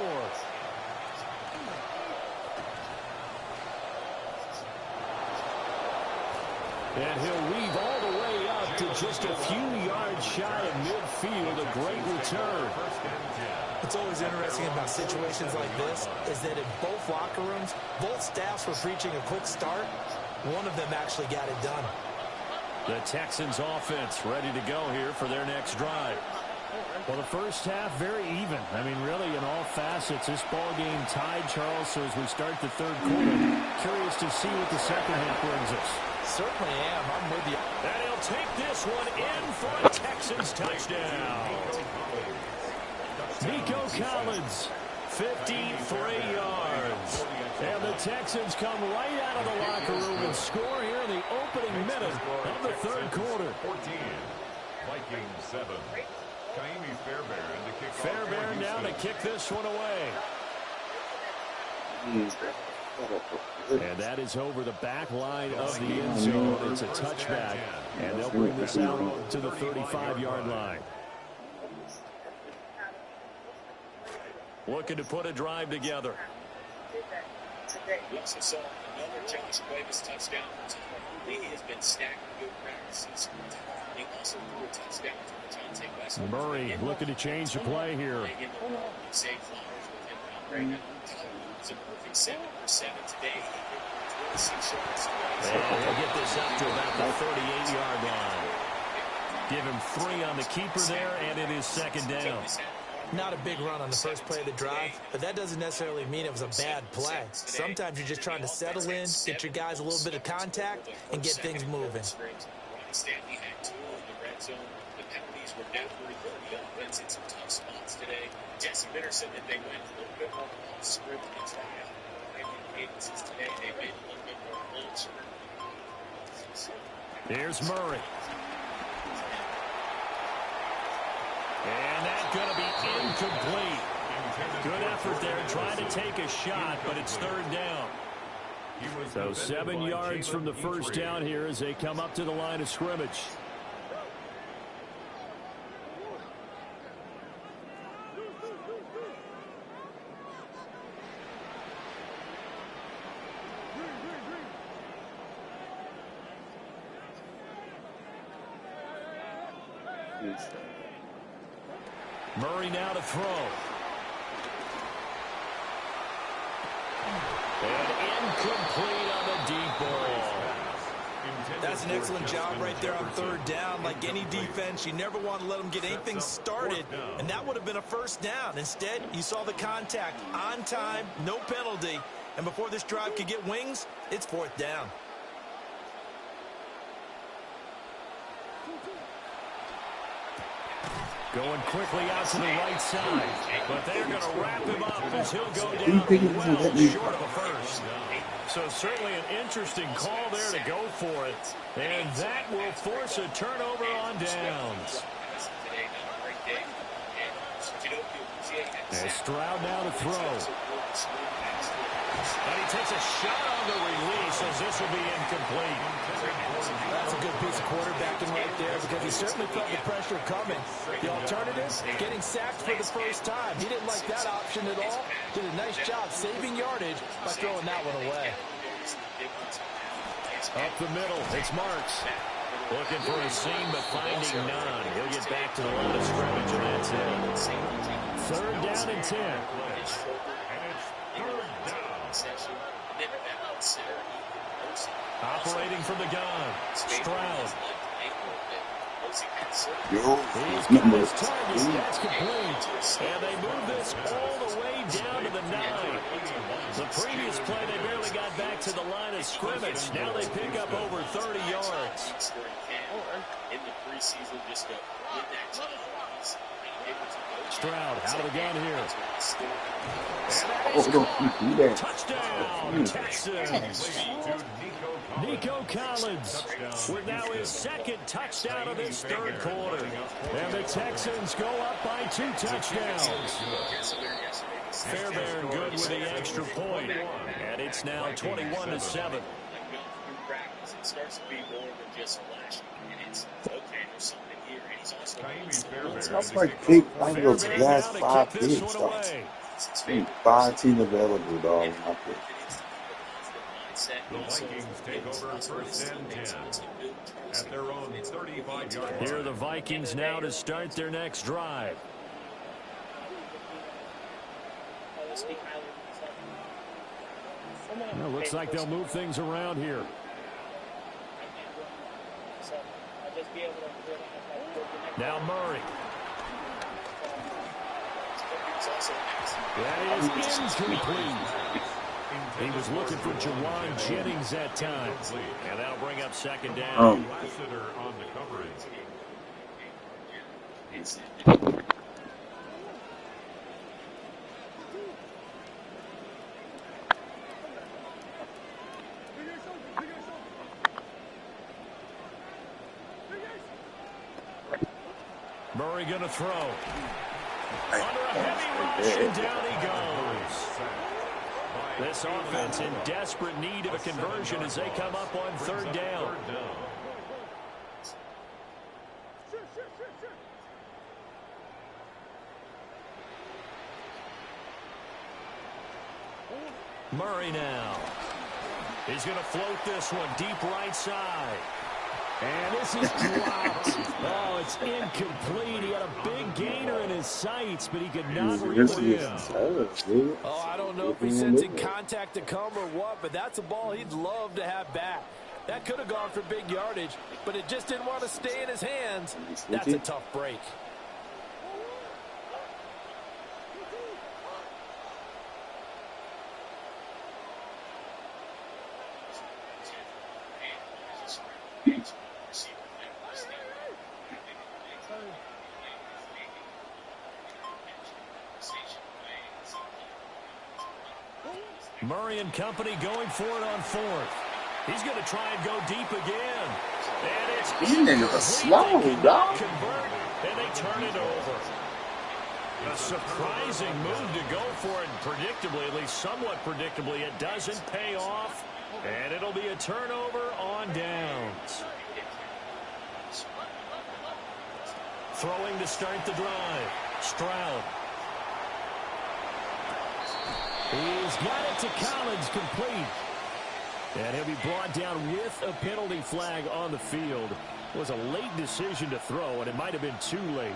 And he'll weave all the way up to just a few yards shy of midfield. A great return. What's always interesting about situations like this is that in both locker rooms, both staffs were preaching a quick start. One of them actually got it done. The Texans offense ready to go here for their next drive. Well, the first half very even. I mean, really, in all facets, this ball game tied, Charles. So as we start the third quarter, curious to see what the second half brings us. Certainly am. I'm with you. And he'll take this one in for a Texans touchdown. Nico Collins, 53 yards. And the Texans come right out of the locker room and score here in the opening minute of the third quarter. 14, Vikings 7. Kaimi Fairbairn to kick off. Fairbairn now to kick this one away. And that is over the back line of the end zone. It's a touchback, and they'll bring this out to the 35-yard line. Looking to put a drive together. We also saw another Josh Cuevas touchdown. He has been stacking good practices. He also threw a touchdown to Dejounte West. Murray looking to change the play here. Save Flowers with him out right now. It's a perfect 7 for 7 today. He 26 yards. And they'll get this up to about the 38-yard line. Give him 3 on the keeper there, and it is second down. Not a big run on the first play of the drive, but that doesn't necessarily mean it was a bad play. Sometimes you're just trying to settle in, get your guys a little bit of contact, and get things moving. Stanley had 2 in the red zone. The penalties were definitely for the offense in some tough spots today. Jesse Bitter said that they went a little bit more off script and tried out cadences today. They made a little bit more old script. Here's Murray. And that's going to be incomplete. Good effort there, trying to take a shot, but it's third down. So 7 yards from the first down here as they come up to the line of scrimmage. Murray now to throw. And incomplete on the deep ball. That's an excellent job right there on third down. Like any defense, you never want to let them get anything started, and that would have been a first down. Instead, you saw the contact on time, no penalty, and before this drive could get wings, it's fourth down. Going quickly out to the right side, but they're going to wrap him up as he'll go down well short of a first. So certainly an interesting call there to go for it, and that will force a turnover on downs. And Stroud now to throw. And he takes a shot on the release as this will be incomplete. That's a good piece of quarterbacking right there because he certainly felt the pressure coming. The alternative, getting sacked for the first time. He didn't like that option at all. Did a nice job saving yardage by throwing that one away. Up the middle, it's Marks. Looking for a seam, but finding none. He'll get back to the line of scrimmage, and that's it. Third down and 10. Operating from the gun, Stroud. He's got his target, that's complete. And they move this all the way down to the 9. The previous play, they barely got back to the line of scrimmage. Now they pick up over 30 yards. In the preseason, just to win that chance. Stroud out of the gun here. Touchdown, Texans. Nico Collins with now his second touchdown of this third quarter. And the Texans go up by 2 touchdowns. Fairbairn good with the extra point. And it's now 21-7. starts to be more than just flashy. And it's, okay, there's something here. And he's also... That's like pick like those Fairbanks last now to 5 kick this picks, one dog. away. 5 teams available, dog. The Vikings take over first and 10 at their own 35-yard line. Here are the Vikings now to start their next drive. Well, looks like they'll move things around here. Now Murray. That is incomplete. He was looking for Jawan Jennings that time. And that'll bring up second down. Lassiter on the coverage. Murray going to throw. Under a heavy rush, and down he goes. This offense in desperate need of a conversion as they come up on third down. Murray now. He's going to float this one deep right side. And this is dropped. Oh, it's incomplete. He had a big gainer in his sights, but he could not reel it in. Oh, I don't know if he's sensing contact to come or what, but that's a ball he'd love to have back. That could have gone for big yardage, but it just didn't want to stay in his hands. That's a tough break. Murray and company going for it on fourth. He's going to try and go deep again. And it's These niggas are slow, dog. Convert, and they turn it over. A surprising move to go for it, predictably, at least somewhat predictably. It doesn't pay off, and it'll be a turnover on downs. Throwing to start the drive. Stroud. He's got it to Collins, complete. And he'll be brought down with a penalty flag on the field. It was a late decision to throw, and it might have been too late.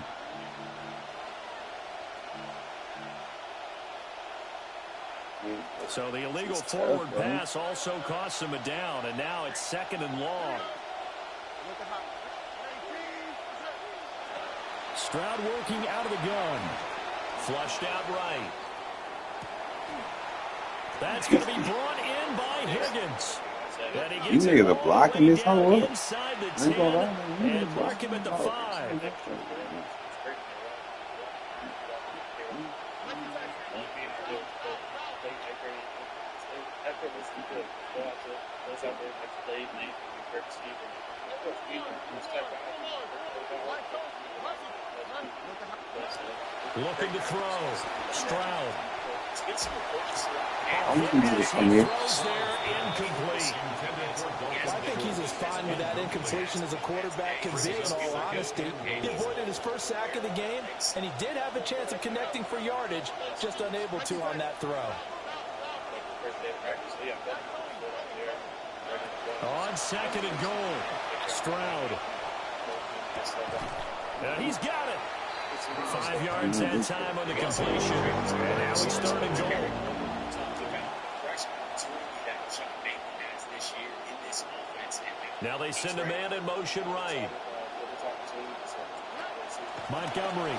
So the illegal forward pass also costs him a down, and now it's second and long. Stroud working out of the gun. Flushed out right. That's going to be brought in by Higgins. And he gets You niggas are blocking this whole up. inside the 10 and mark him at the 5. Looking to throw. Stroud. I'm looking to come here. Incomplete. I think he's as fine with that incompletion as a quarterback can be, in all honesty. He avoided his first sack of the game, and he did have a chance of connecting for yardage, just unable to on that throw. On second and goal. Stroud. He's got it. 5 yards that time on the completion. And now we start and goal. Now they send a man in motion right. Montgomery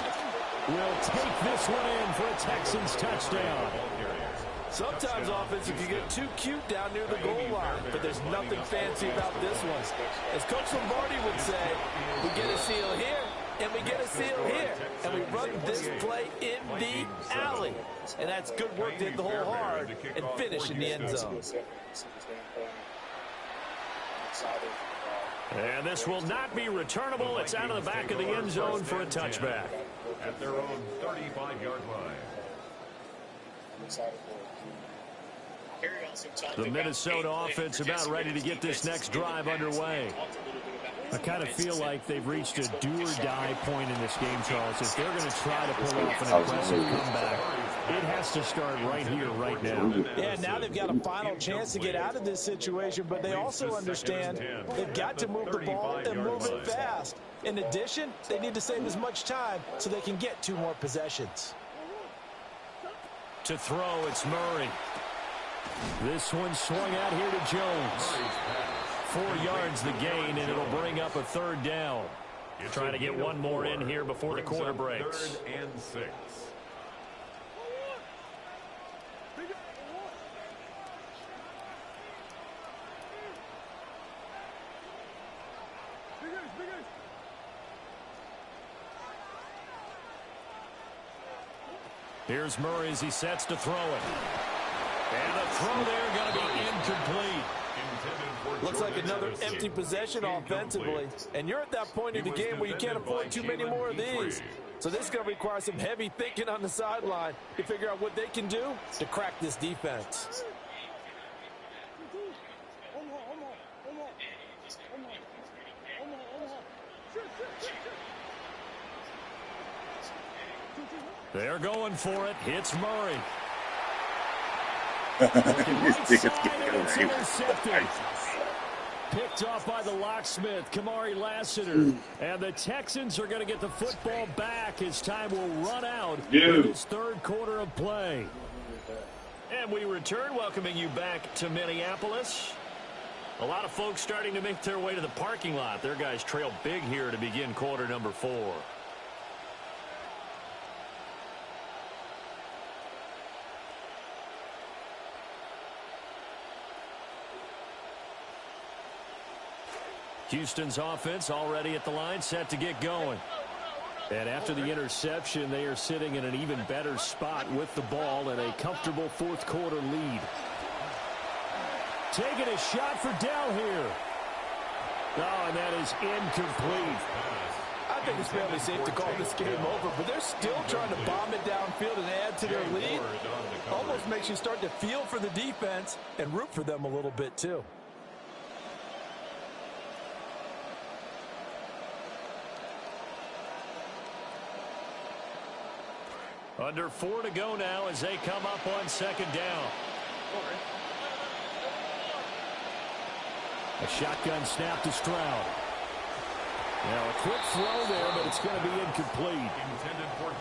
will take this one in for a Texans touchdown. Sometimes offense can get too cute down near the goal line, but there's nothing fancy about this one. As Coach Lombardi would say, we get a seal here, and we get a seal here, and we run this play in the alley. And that's good work to hit the hole hard and finish in the end zone. And this will not be returnable. It's out of the back of the end zone for a touchback. At their own 35-yard line. The Minnesota offense about ready to get this next drive underway. I kind of feel like they've reached a do-or-die point in this game, Charles. If they're going to try to pull off an impressive comeback, it has to start right here, right now. Yeah, now they've got a final chance to get out of this situation, but they also understand they've got to move the ball and move it fast. In addition, they need to save as much time so they can get 2 more possessions. To throw, it's Murray. This one swung out here to Jones. 4 yards the gain, and it'll bring up a 3rd down. Trying to get one more in here before the quarter breaks. 3rd and 6. Here's Murray as he sets to throw it. And the throw there going to be incomplete. Looks like another empty possession offensively. And you're at that point in the game where you can't afford too many more of these. So this is going to require some heavy thinking on the sideline to figure out what they can do to crack this defense. They're going for it. Hits Murray. Picked off by the locksmith, Kamari Lassiter. And the Texans are going to get the football back as time will run out in this 3rd quarter of play. And we return, welcoming you back to Minneapolis. A lot of folks starting to make their way to the parking lot. Their guys trail big here to begin quarter number 4. Houston's offense already at the line, set to get going. And after the interception, they are sitting in an even better spot with the ball and a comfortable 4th quarter lead. Taking a shot for Dell here. Oh, and that is incomplete. I think it's fairly safe to call this game over, but they're still trying to bomb it downfield and add to their lead. Almost makes you start to feel for the defense and root for them a little bit, too. Under 4 to go now as they come up on 2nd down. A shotgun snap to Stroud. Now a quick throw there, but it's going to be incomplete.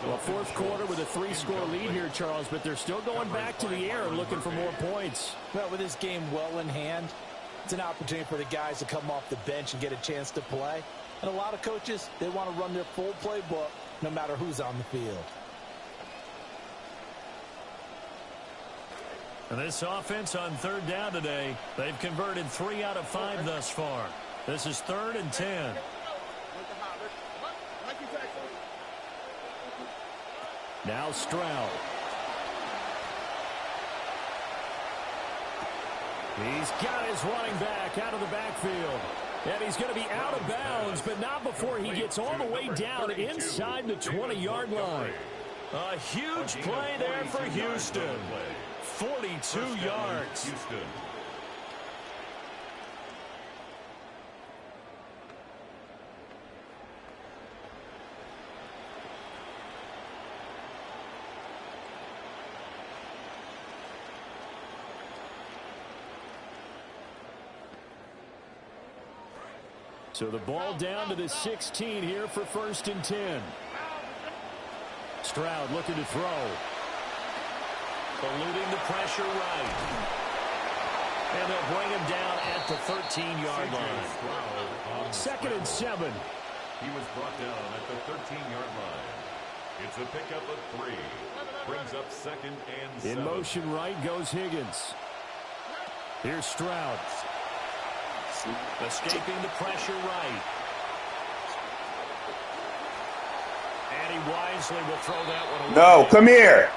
Well, 4th quarter with a 3-score lead here, Charles, but they're still going back to the air and looking for more points. Well, with this game well in hand, it's an opportunity for the guys to come off the bench and get a chance to play. And a lot of coaches, they want to run their full playbook no matter who's on the field. And this offense on 3rd down today, they've converted 3 out of 5 thus far. This is 3rd and 10. Now Stroud. He's got his running back out of the backfield. And he's going to be out of bounds, but not before he gets all the way down inside the 20-yard line. A huge play there for Houston. 42 yards. So the ball down to the 16 here for 1st and 10. Stroud looking to throw. Eluding the pressure right. And they'll bring him down at the 13-yard line. 2nd and 7. He was brought down at the 13-yard line. It's a pickup of 3. Brings up 2nd and 7. In motion right goes Higgins. Here's Stroud. Escaping the pressure right. And he wisely will throw that one away. No, come here.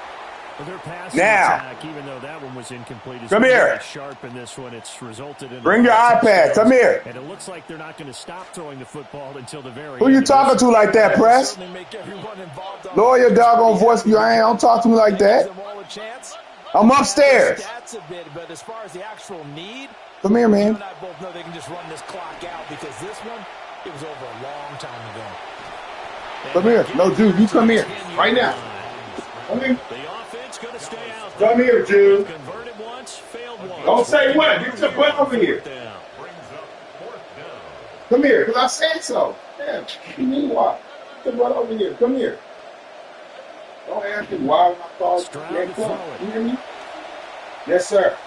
Their passing now. Attack, even though that one was incomplete, is come here. Sharp in this one. It's resulted in. Bring your iPad. Come here. And it looks like they're not going to stop throwing the football until the very. Who you talking to like that, Press? Lower your doggone voice. You ain't don't talk to me like that. I'm upstairs. Stats a bit, but as far as the actual need, Come here, you man. and I both know they can just run this clock out because this one, it was over a long time ago. Come here. No, Jude, you come here. Right now. Come here. The offense going to stay out. Come here, Jude. Converted once, failed once. Don't say what. Get your butt over here. Come here, because I said so. Yeah, you mean what? Get your butt over here. Come here. Don't ask me why when I call you. Yeah, come on. You hear me? Yes, sir.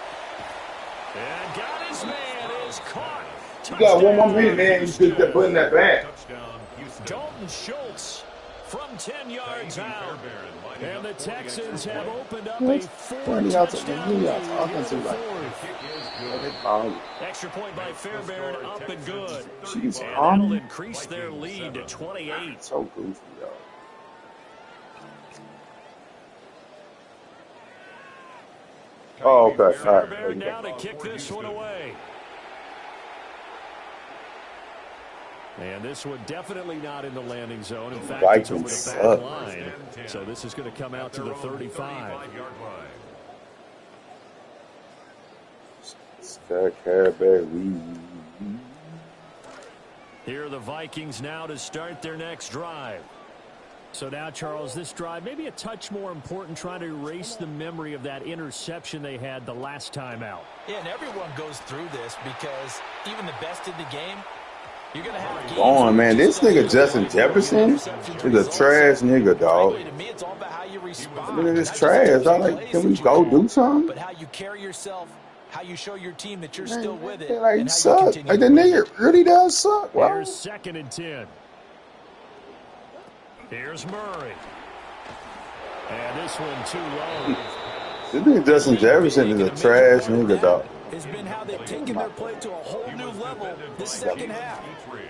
And got his man. Is caught. You got one more minute, man. You should put in that bag. Dalton Schultz from 10 yards out. And the Texans have opened up a 4-touchdown lead. Extra point by Fairbairn, up and good. And that'll increase their lead to 28. So goofy, yo. Oh, okay. All right. Fairbairn now to kick this one away. And this one definitely not in the landing zone. In fact, it's over the back line. So this is going to come out to the 35. Here are the Vikings now to start their next drive. So now, Charles, this drive may be a touch more important, trying to erase the memory of that interception they had the last time out. Yeah, and everyone goes through this because even the best in the game, you're going to have games. On, man. This nigga Justin Jefferson is a trash nigga, dog. To me, it's all about how you respond. Look at this trash. I'm like, can we go do something? But how you carry yourself, how you show your team that you're still with it. Like, and suck. how you Like, the nigga really does suck. Wow. Here's 2nd and 10. Here's Murray. And this one too low. This nigga Justin Jefferson is a trash nigga, dog. Has been how they've taken their play to a whole new level this second half.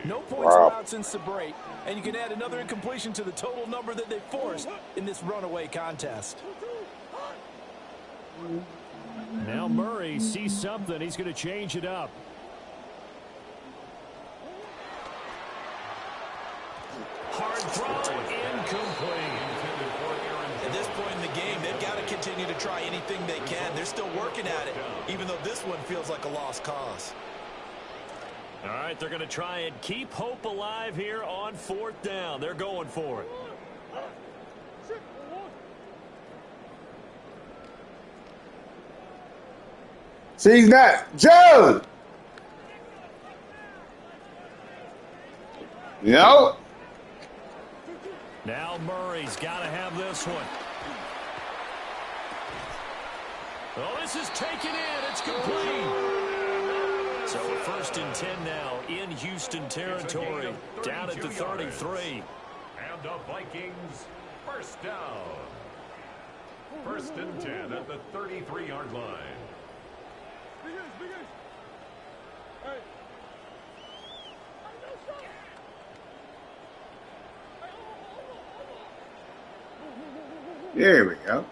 No points allowed since the break, and you can add another incompletion to the total number that they forced in this runaway contest. Now Murray sees something. He's going to change it up. Hard throw, incomplete. At this point in the game, they've got to continue to try anything they can. They're still working at it, even though this one feels like a lost cause. All right, they're going to try and keep hope alive here on 4th down. They're going for it. See, he's not. Joe! You know? Now Murray's got to have this one. Oh, this is taken in. It's complete. So 1st and 10 now in Houston territory, down at the 33. And the Vikings, 1st down. 1st and 10 at the 33-yard line. There we go.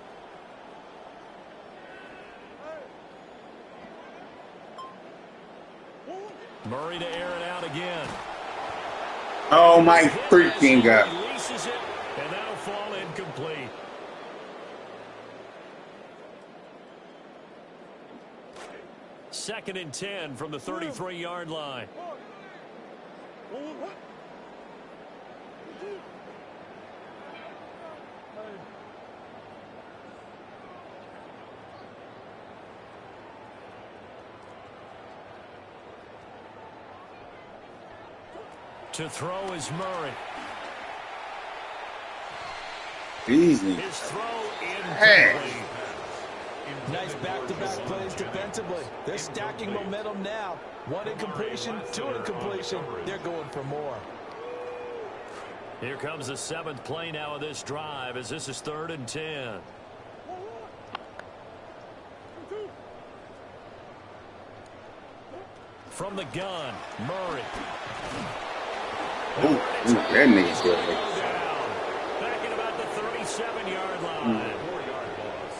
Murray to air it out again. Oh, my freaking God. Releases it, and that'll fall incomplete. Second and 10 from the 33-yard line. To throw is Murray. Easy. His throw Hey. incomplete. Nice back-to-back plays defensively. They're stacking momentum now. One incompletion, two incompletion. They're going for more. Here comes the 7th play now of this drive as this is 3rd and 10. From the gun, Murray. Ooh, that nigga's good. Back at about the 37-yard line. 4-yard loss.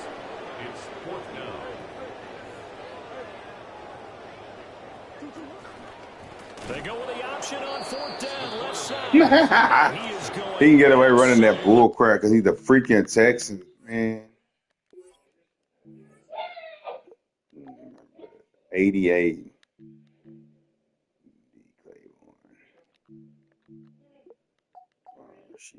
It's 4th down. They go with the option on 4th down, left side. He is going. He can get away running that bull crap because he's a freaking Texan, man. 88. Claiborne. She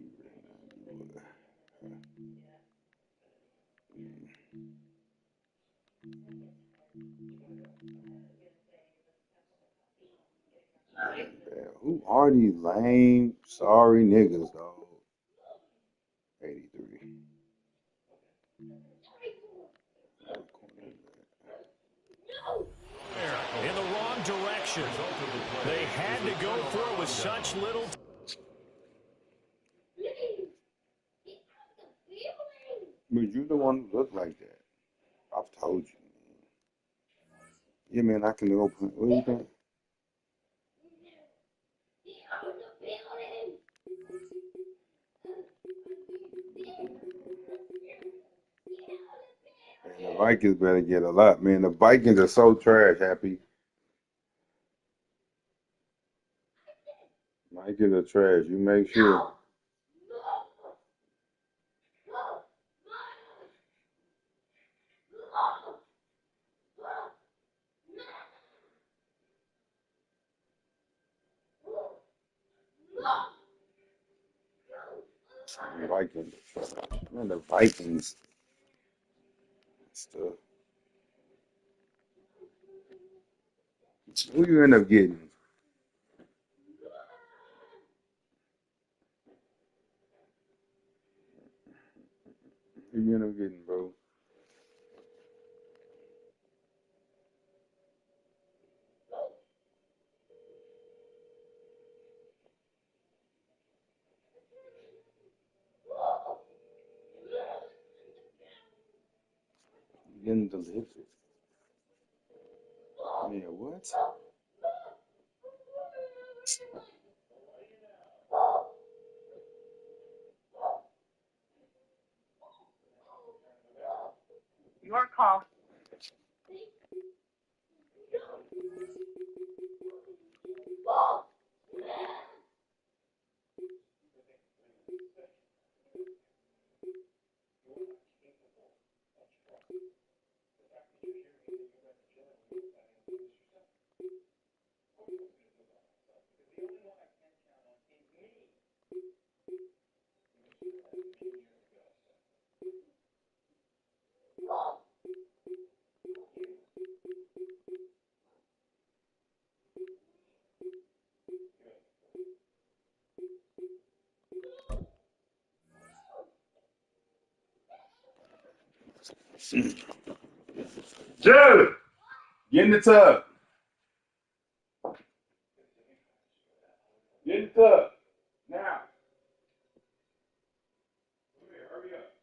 who are these lame, sorry niggas, dog? 83. In the wrong direction. They had to go for it with such little. But you're the one who look like that. I've told you. Yeah, man, I can go. What do you think? Man, the Vikings better get a lot, man. The Vikings are so trash, Happy. Vikings are trash. You make sure. The Vikings are trash. Man, the Vikings stuff. Who you end up getting? Who you end up getting, bro? You getting delivered. Yeah, what? Your call. Joe, get in the tub. Get in the tub. Now. Come here, hurry up.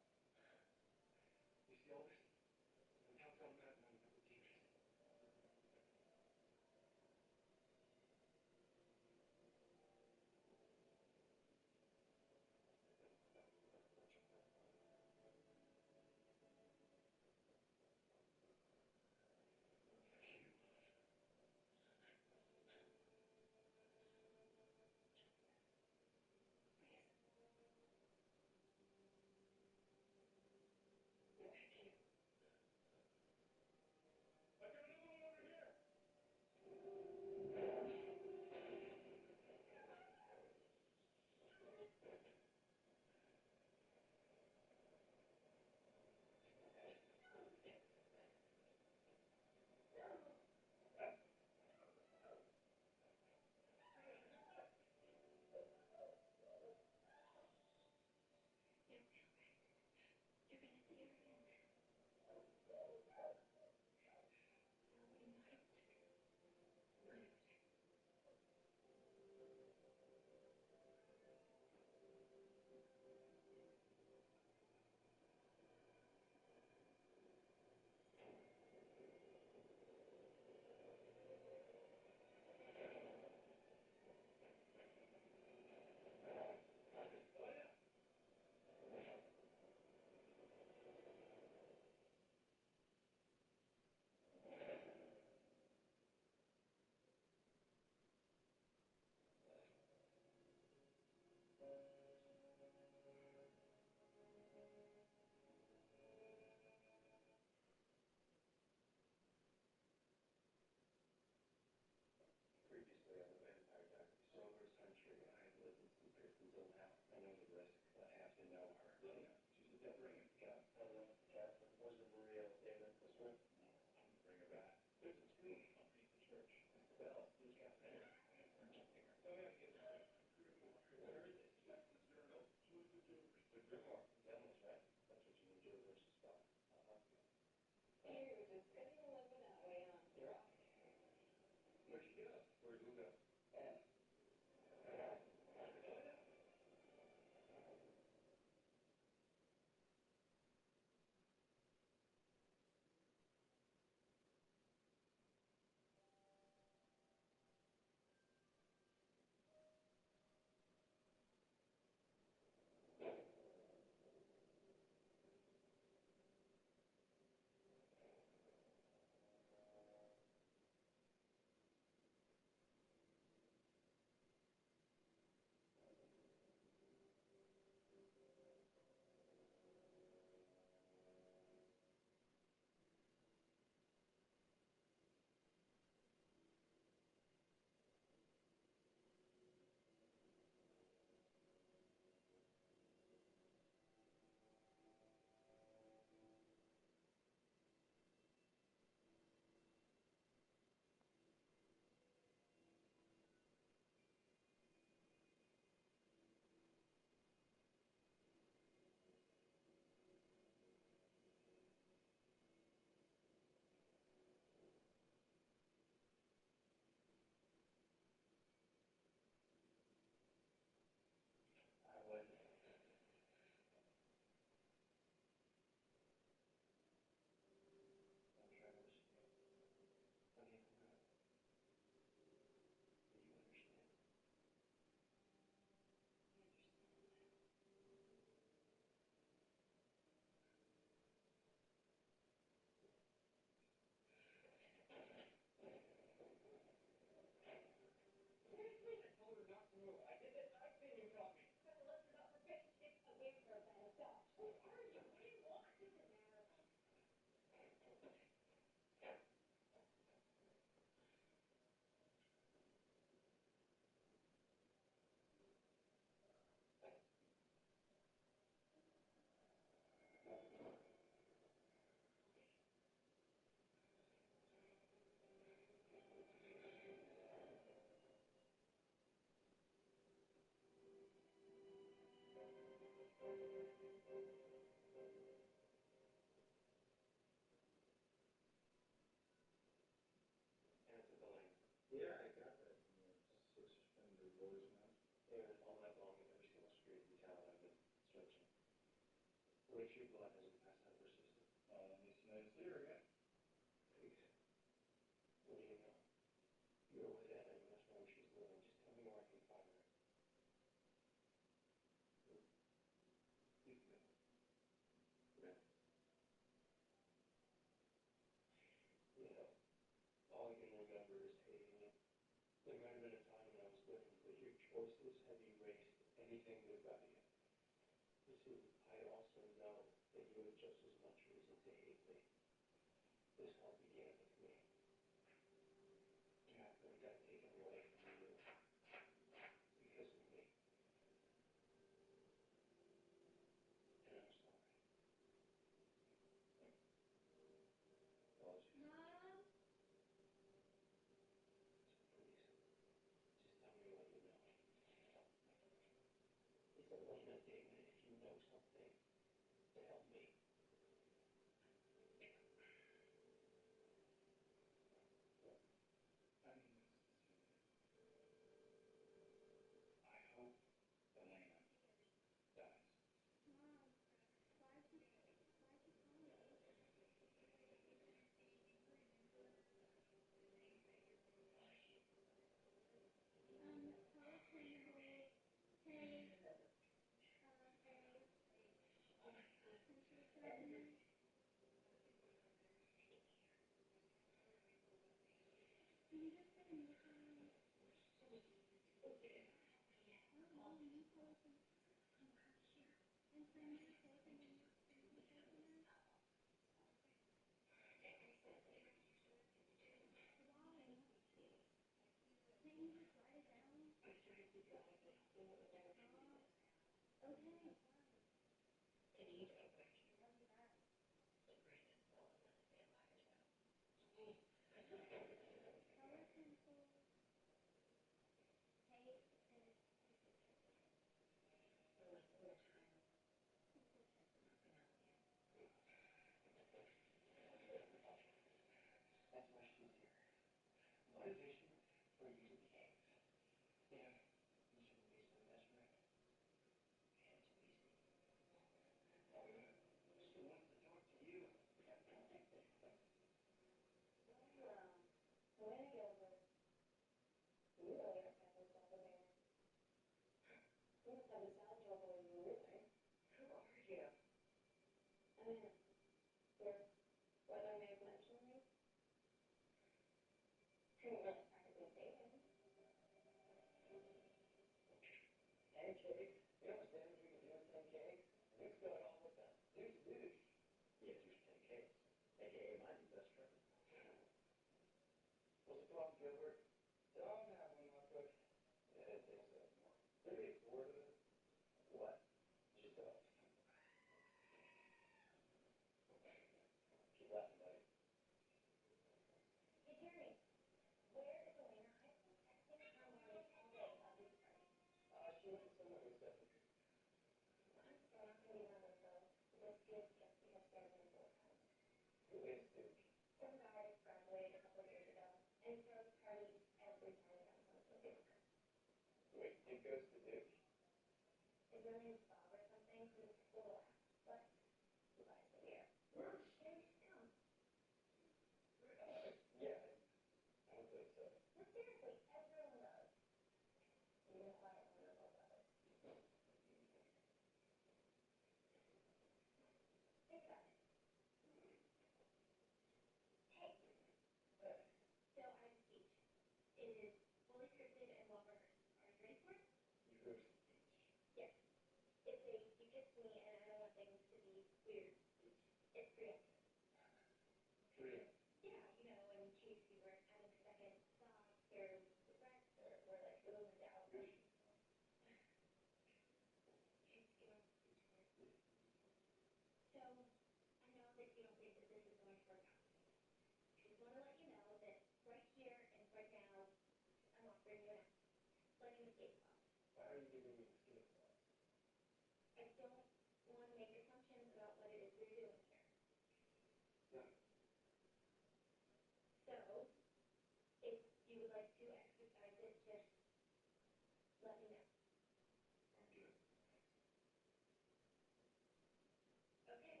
Okay.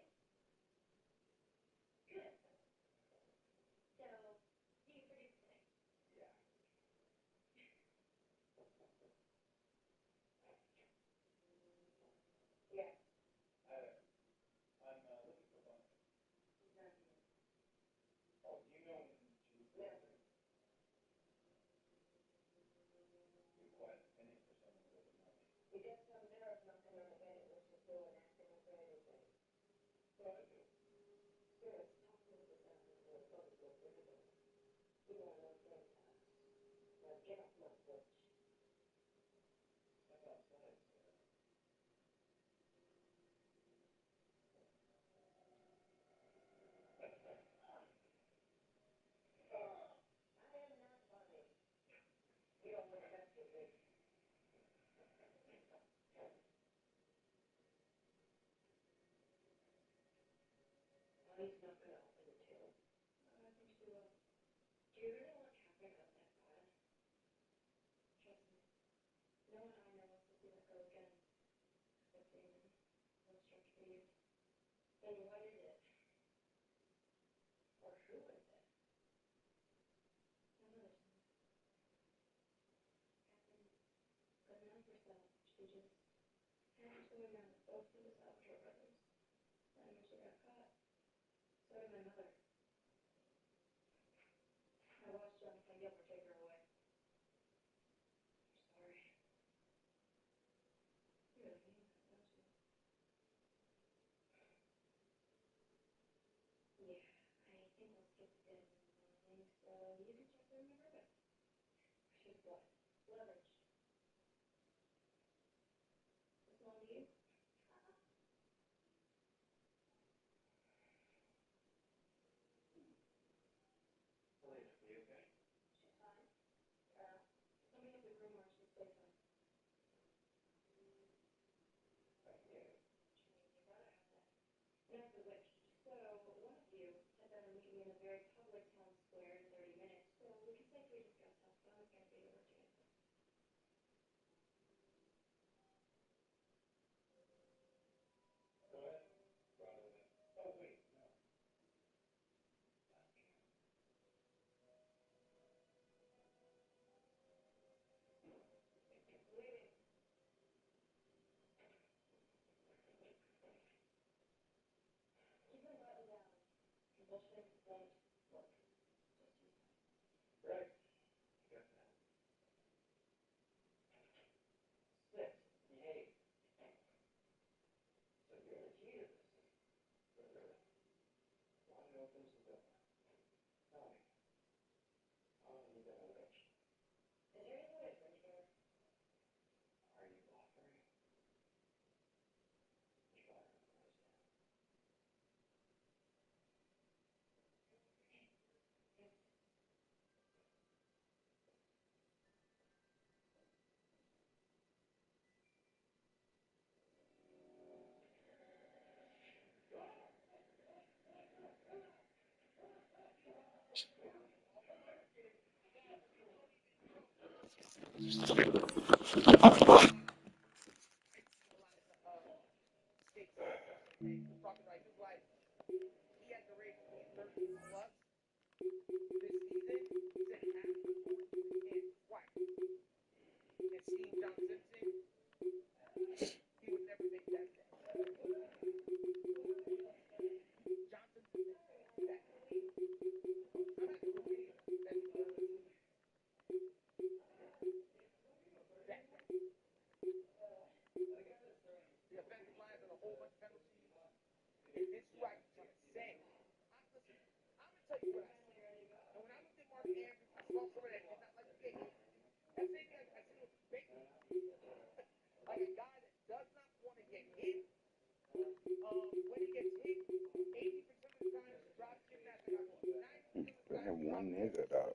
One nigga, dog.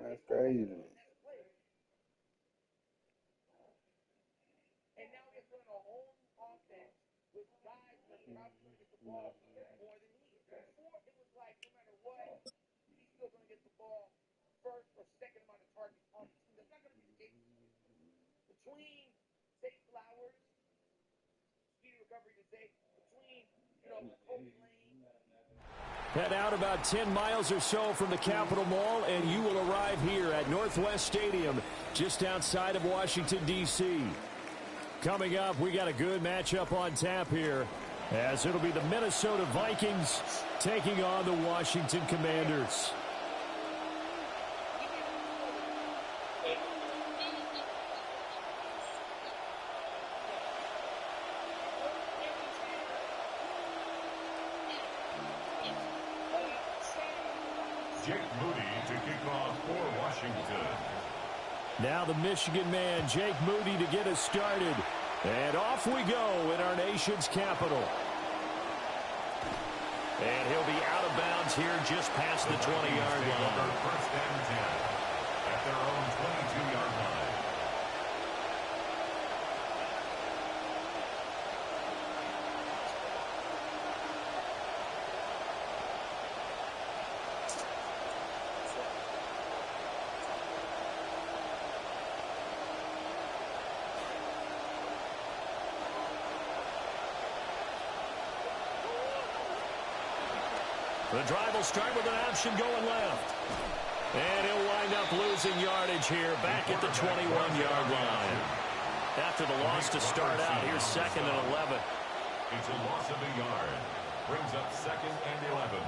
That's crazy. Head out about 10 miles or so from the Capitol Mall, and you will arrive here at Northwest Stadium, just outside of Washington, D.C. Coming up, we got a good matchup on tap here, as it'll be the Minnesota Vikings taking on the Washington Commanders. Jake Moody to kick off for Washington. Now the Michigan man, Jake Moody, to get us started. And off we go in our nation's capital. And he'll be out of bounds here just past the 20-yard line. First and 10 at their own 22-yard line. The drive will start with an option going left. And he'll wind up losing yardage here back at the 21-yard line. After the loss to start out, here's 2nd and 11. It's a loss of a yard. Brings up 2nd and 11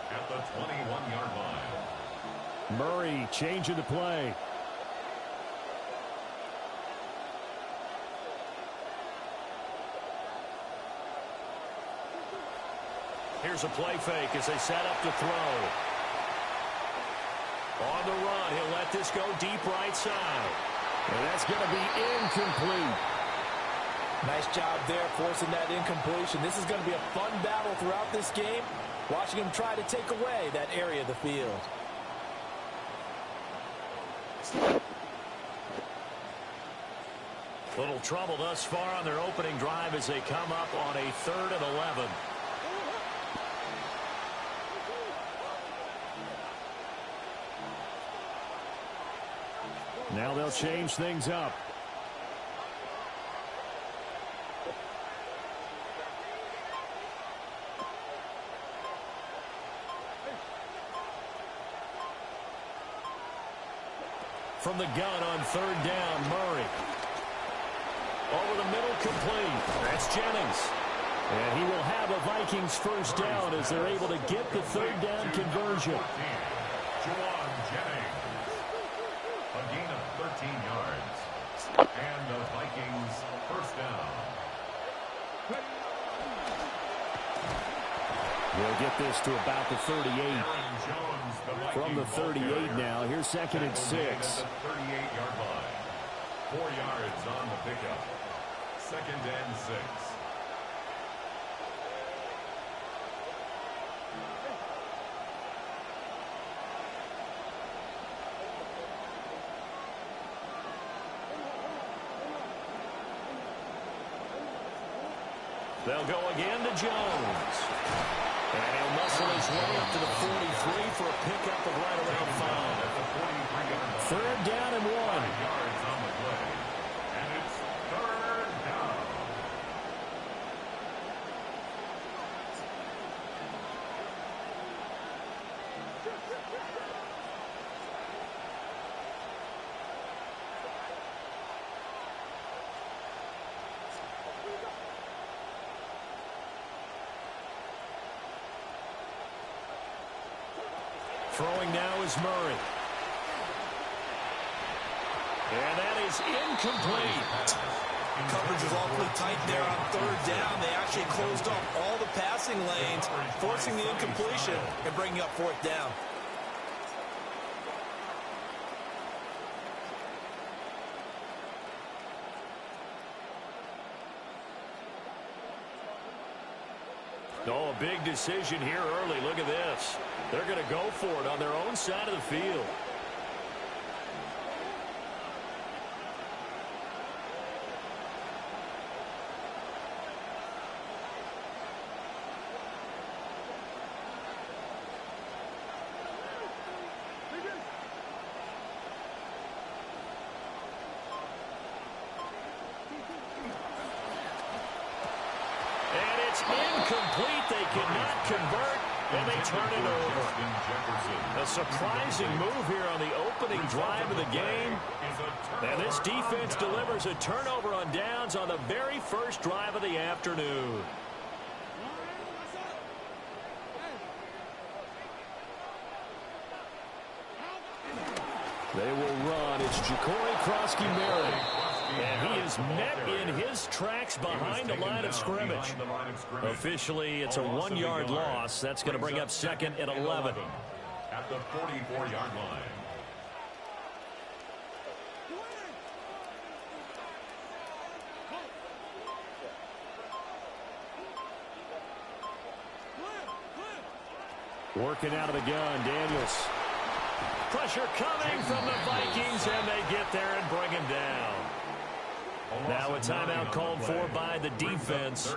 at the 21-yard line. Murray changing the play. Here's a play fake as they set up to throw. On the run, he'll let this go deep right side. And that's going to be incomplete. Nice job there forcing that incompletion. This is going to be a fun battle throughout this game. Watching him try to take away that area of the field. Little trouble thus far on their opening drive as they come up on a 3rd and 11. Now they'll change things up. From the gun on 3rd down, Murray. Over the middle, complete. That's Jennings. And he will have a Vikings first down as they're able to get the 3rd down conversion. Juwan Jennings. A gain of 13 yards. And the Vikings first down. They'll get this to about the 38. Jones, From the 38 now, here's 2nd and 6. 38-yard line. 4 yards on the pickup. 2nd and 6. They'll go again to Jones. And he'll muscle his way up to the 43 for a pickup of right around 5. 3rd down and 1. Yards on the play. And it's 3rd down. Throwing now is Murray. And that is incomplete. Coverage was awfully tight there on 3rd down. They actually closed off all the passing lanes, forcing the incompletion and bringing up 4th down. Oh, a big decision here early. Look at this. They're going to go for it on their own side of the field. Incomplete. They cannot convert, and they turn it over. A surprising move here on the opening drive of the game. And this defense delivers a turnover on downs on the very first drive of the afternoon. They will run. It's Ja'Cory Krosky-Merritt. And he is met in his tracks behind the line of scrimmage. Officially, it's a 1-yard loss. That's going to bring up 2nd and 11. at the 44-yard line. Working out of the gun, Daniels. Pressure coming from the Vikings, and they get there and bring him down. Now a timeout called for by the defense.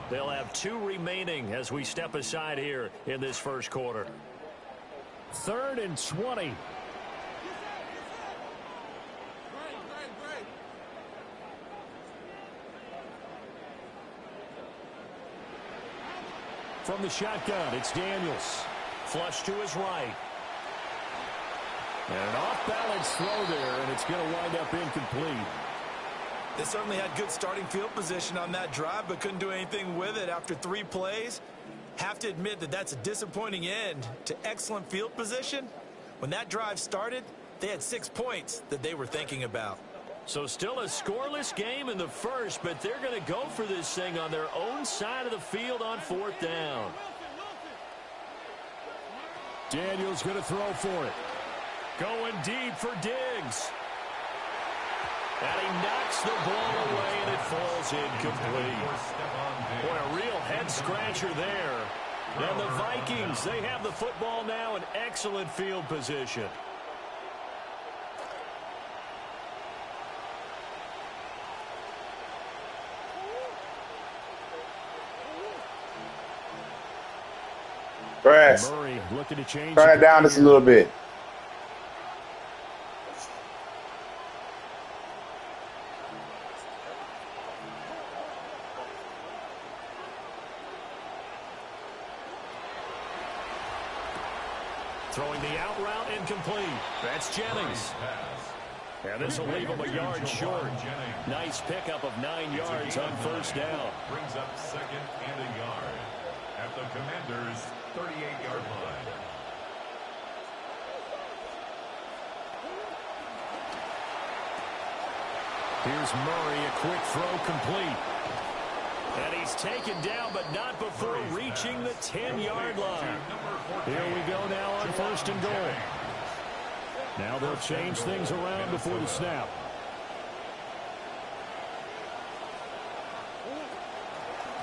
They'll have 2 remaining as we step aside here in this first quarter. 3rd and 20. From the shotgun, it's Daniels. Flush to his right. And an off-balance throw there, and it's going to wind up incomplete. They certainly had good starting field position on that drive, but couldn't do anything with it after 3 plays. Have to admit that that's a disappointing end to excellent field position. When that drive started, they had 6 points that they were thinking about. So still a scoreless game in the first, but they're going to go for this thing on their own side of the field on 4th down. Daniels going to throw for it. Going deep for Diggs. And he knocks the ball away, and it falls incomplete. Boy, a real head-scratcher there. And the Vikings, they have the football now in excellent field position. Press. Murray looking to change. Turn it down just a little bit. Throwing the out route incomplete. That's Jennings. And this will leave him a yard short. Nice pickup of 9 yards on 1st down. Brings up 2nd and a yard at the Commanders' 38-yard line. Here's Murray, a quick throw complete. And he's taken down, but not before reaching the 10-yard line. Here we go now on 1st and goal. Now they'll change things around before the snap.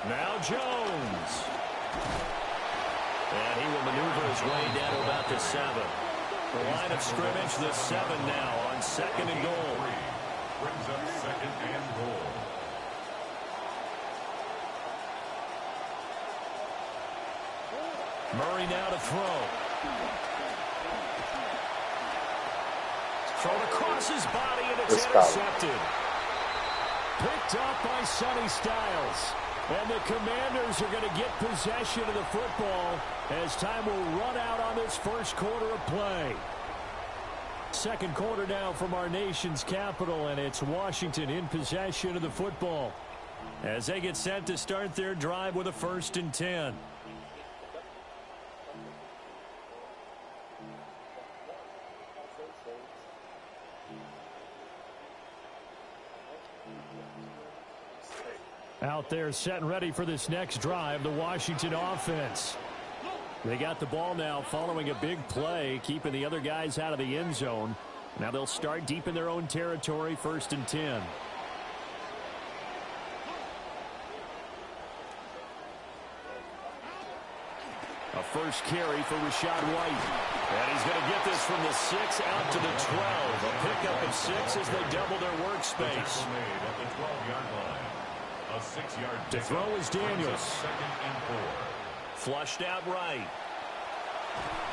Now Jones. And he will maneuver his way down to about the 7. The line of scrimmage, the 7 now on 2nd and goal. Brings up 2nd and goal. Murray now to throw. Thrown across his body, and it's intercepted. Picked up by Sonny Styles. And the Commanders are going to get possession of the football as time will run out on this first quarter of play. Second quarter now from our nation's capital, and it's Washington in possession of the football as they get set to start their drive with a 1st and 10. Out there set and ready for this next drive, the Washington offense. They got the ball now following a big play, keeping the other guys out of the end zone. Now they'll start deep in their own territory, 1st and 10. A first carry for Rachaad White. And he's going to get this from the 6 out to the 12. A pickup of 6 as they double their workspace. At the 12-yard line. A 6-yard To throw is Daniels. 2nd and 4. Flushed out right.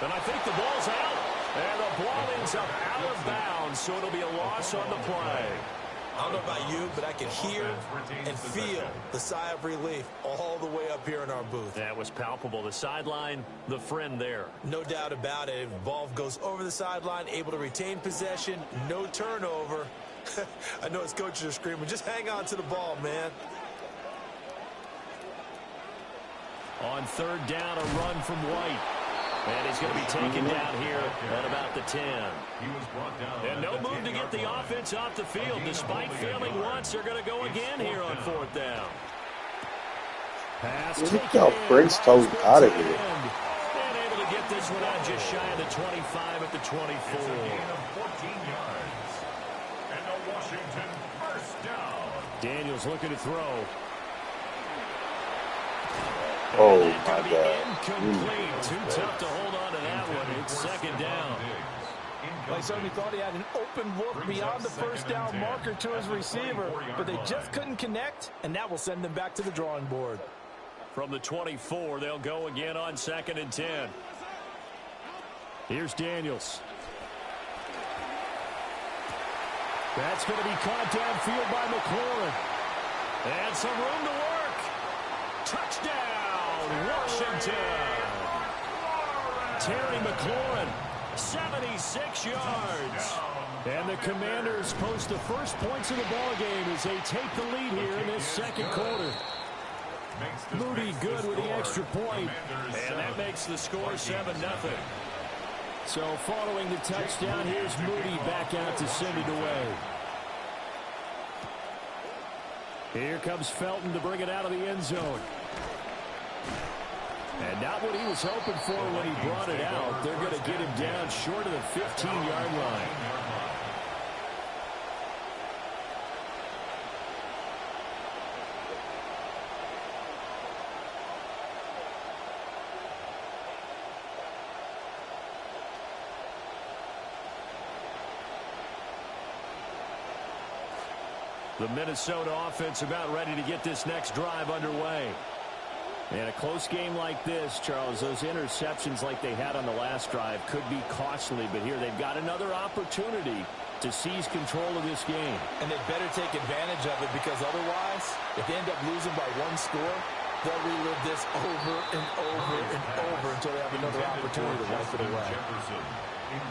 And I think the ball's out. And the ball ends up out of bounds, so it'll be a loss on the play. I don't know about you, but I can hear and feel the sigh of relief all the way up here in our booth. That was palpable. The sideline, the friend there. No doubt about it. The ball goes over the sideline, able to retain possession, no turnover. I know his coaches are screaming, just hang on to the ball, man. On 3rd down, a run from White. And he's going to be taken down here at about the 10. He was brought down. And no move to get the offense off the field. Despite failing once, they're going to go again here on 4th down. Pass Look how Prince told out of here. And able to get get this one out just shy of the 25 at the 24. It's a gain of 14 yards. And a Washington first down. Daniels looking to throw. Oh, And that my could be God. incomplete. Too tough to hold on to that one. It's second down. They certainly thought he had an open look beyond the first down marker to his receiver, but they just couldn't connect, and that will send them back to the drawing board. From the 24, they'll go again on 2nd and 10. Here's Daniels. That's going to be caught downfield by McLaurin. And some room to work. Touchdown, Washington. Terry McLaurin, 76 yards. And the Commanders post the first points of the ballgame as they take the lead here in this second quarter. Moody good with the extra point. And that makes the score 7-0. So following the touchdown, here's Moody back out to send it away. Here comes Felton to bring it out of the end zone. And not what he was hoping for when he brought it out. They're going to get him down short of the 15-yard line. The Minnesota offense about ready to get this next drive underway. And a close game like this, Charles, those interceptions like they had on the last drive could be costly, but here they've got another opportunity to seize control of this game. And they better take advantage of it, because otherwise, if they end up losing by one score, they'll relive this over and over and over until they have another opportunity to wipe it away.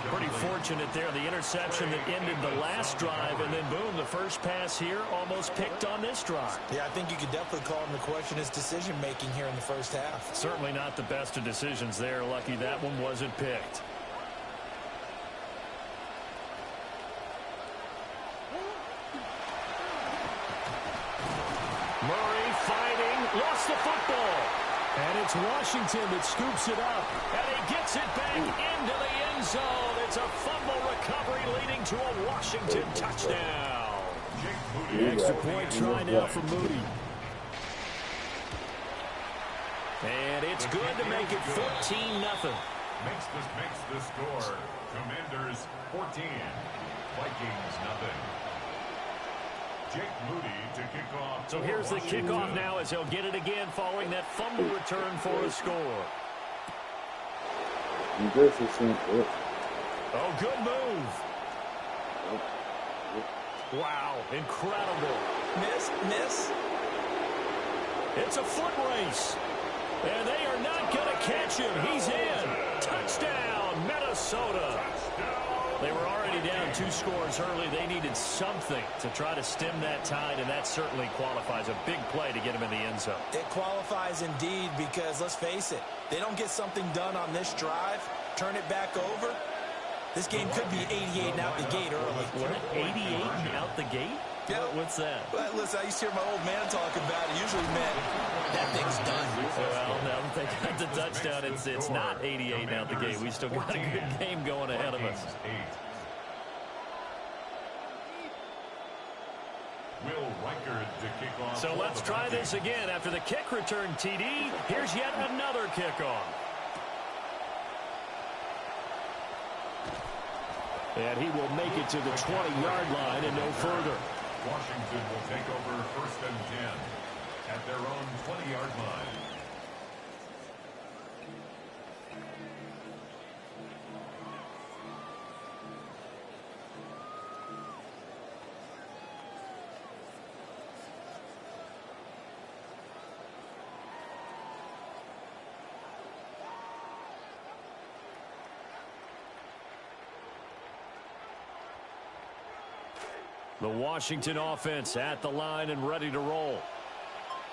Pretty fortunate there, the interception that ended the last drive, and then boom, the first pass here almost picked on this drive. Yeah, I think you could definitely call him to question his decision-making here in the first half. Certainly not the best of decisions there. Lucky that one wasn't picked. Murray fighting, lost the football. And it's Washington that scoops it up. And he gets it back into the end zone. It's a fumble recovery leading to a Washington touchdown. The extra point try now for Moody. And it's good to make it 14-0. Makes the score. Commanders 14. Vikings nothing. Jake Moody to kick off. So here's the kickoff now as he'll get it again following that fumble return for a score. Oh, good move. Wow, incredible. Miss. It's a foot race. And they are not going to catch him. He's in. Touchdown, Minnesota. They were already down 2 scores early. They needed something to try to stem that tide, and that certainly qualifies. A big play to get him in the end zone. It qualifies indeed, because let's face it, they don't get something done on this drive, turn it back over, this game could be 88 and out the gate early. What, 88 and out the gate? Yeah. What's that? Well, listen, I used to hear my old man talk about it. Usually meant that thing's done. Well, now that they got the touchdown, it's not 88 and out the gate. We still got a good game going ahead of us. Will Reichard to kick off. So let's try this again. After the kick return TD, here's yet another kickoff. And he will make it to the 20-yard line and no further. Washington will take over 1st and 10 at their own 20-yard line. The Washington offense at the line and ready to roll.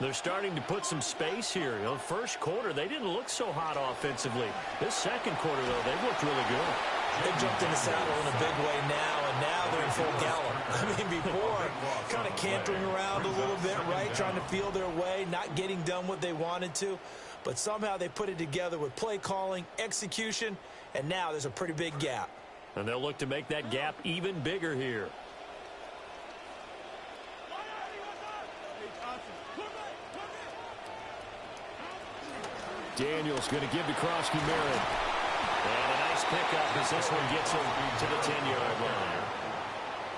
They're starting to put some space here. You know, first quarter, they didn't look so hot offensively. This second quarter, though, they've looked really good. They jumped in the saddle in a big way now, and now they're in full gallop. I mean, before, kind of cantering around a little bit, right, trying to feel their way, not getting done what they wanted to. but somehow they put it together with play calling, execution, and now there's a pretty big gap. And they'll look to make that gap even bigger here. Daniels going to give to Krosky-Merritt. And a nice pickup as this one gets him to the 10-yard line.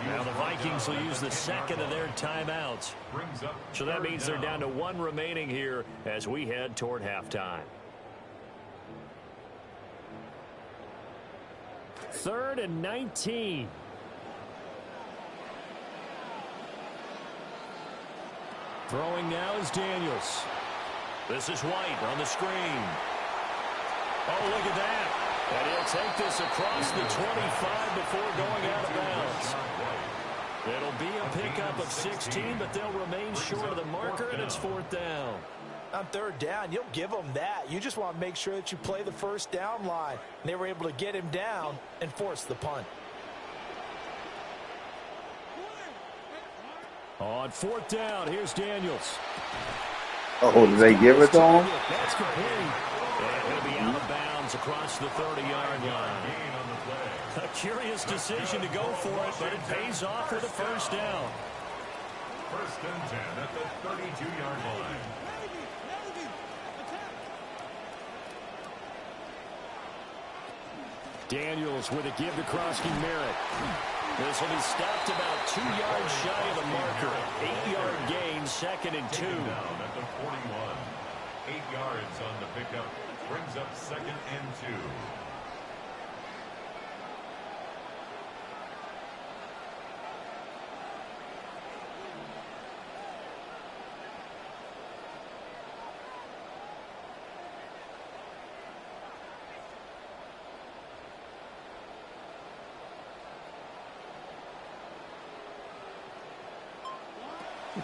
Now the Vikings will use the second of their timeouts. So that means they're down to one remaining here as we head toward halftime. 3rd and 19. Throwing now is Daniels. This is White on the screen. Oh, look at that. And he'll take this across the 25 before going out of bounds. It'll be a pickup of 16, but they'll remain short of the marker, and it's 4th down. On 3rd down, you'll give them that. You just want to make sure that you play the first down line. And they were able to get him down and force the punt. On 4th down, here's Daniels. Oh, did they give it to him? That's complete. And he'll be out of bounds across the 30-yard line. A curious decision to go for it, but it pays off for the first down. 1st and 10 at the 32-yard line. Daniels with a give to Krosky-Merritt. This will be stopped about 2 yards shy of the marker. 8-yard gain, 2nd and 2. Down at the 41. 8 yards on the pickup. Brings up 2nd and 2.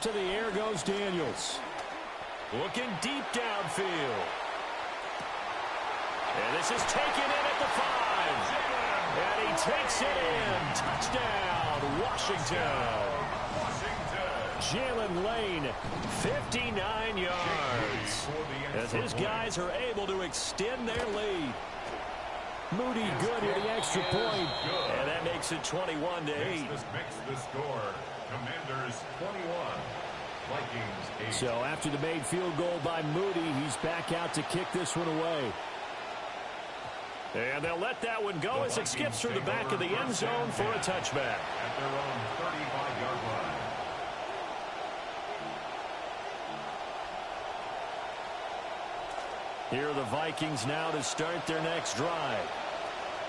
To the air goes Daniels. Looking deep downfield. And this is taken in at the 5. And he takes it in. Touchdown, Washington. Jalen Lane, 59 yards. As his guys are able to extend their lead. Moody good at the extra point. And that makes it 21-8. Makes the score. Commanders 21. Vikings 8. So after the made field goal by Moody, he's back out to kick this one away. And they'll let that one go as it skips through the back of the end zone for a touchback. At their own 35-yard line. Here are the Vikings now to start their next drive.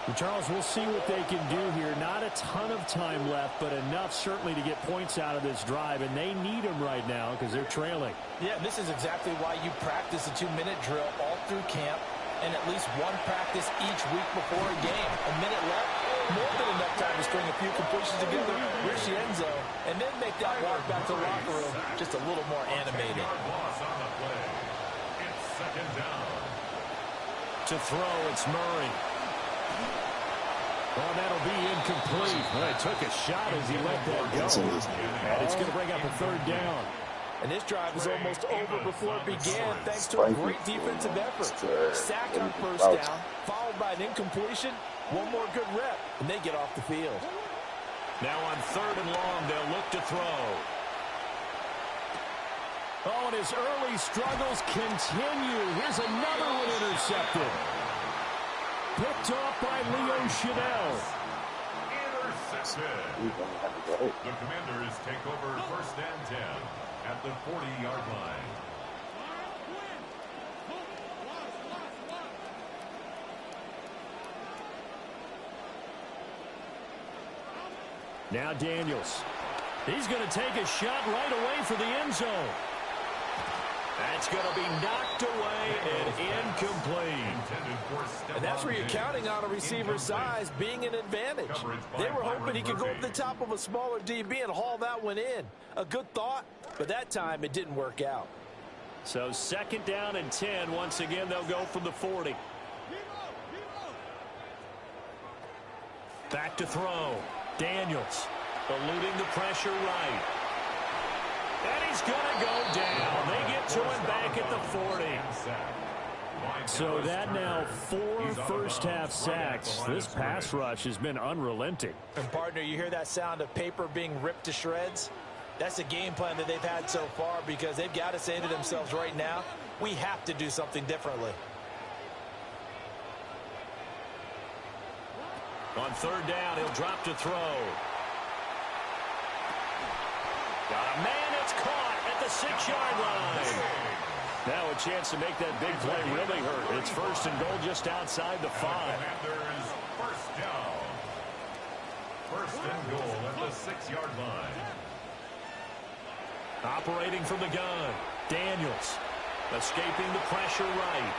And Charles, we'll see what they can do here. Not a ton of time left, but enough certainly to get points out of this drive, and they need them right now because they're trailing. Yeah, this is exactly why you practice a 2-minute drill all through camp and at least one practice each week before a game. A minute left, more than enough time to string a few completions together, reach the end zone, and then make that walk back to the locker room just a little more animated. Loss on the play. It's 2nd down. To throw, it's Murray. Oh, that'll be incomplete. Well, he took a shot as he let that go. And it's going to bring up a 3rd down. And this drive was almost over before it began thanks to a great defensive effort. Sack on 1st down, followed by an incompletion. One more good rep, and they get off the field. Now on 3rd and long, they'll look to throw. Oh, and his early struggles continue. Here's another one intercepted. Picked off by Leo Chanel. Intercepted. The Commanders take over 1st and 10 at the 40-yard line. Now Daniels. He's going to take a shot right away for the end zone. That's going to be knocked away and incomplete. And that's where you're counting on a receiver's size being an advantage. They were hoping he could go up the top of a smaller DB and haul that one in. A good thought, but that time it didn't work out. So 2nd down and 10. Once again, they'll go from the 40. Back to throw. Daniels eluding the pressure right. And he's going to go down. They get to him back at the 40. So that now 4 first-half sacks. This pass rush has been unrelenting. And, partner, you hear that sound of paper being ripped to shreds? That's the game plan that they've had so far, because they've got to say to themselves right now, we have to do something differently. On third down, he'll drop to throw. Got a man, it's caught at the 6-yard line. Now a chance to make that big play really hurt. It's first and goal just outside the 5. Commanders first down. First and goal at the 6-yard line. Operating from the gun, Daniels. Escaping the pressure right.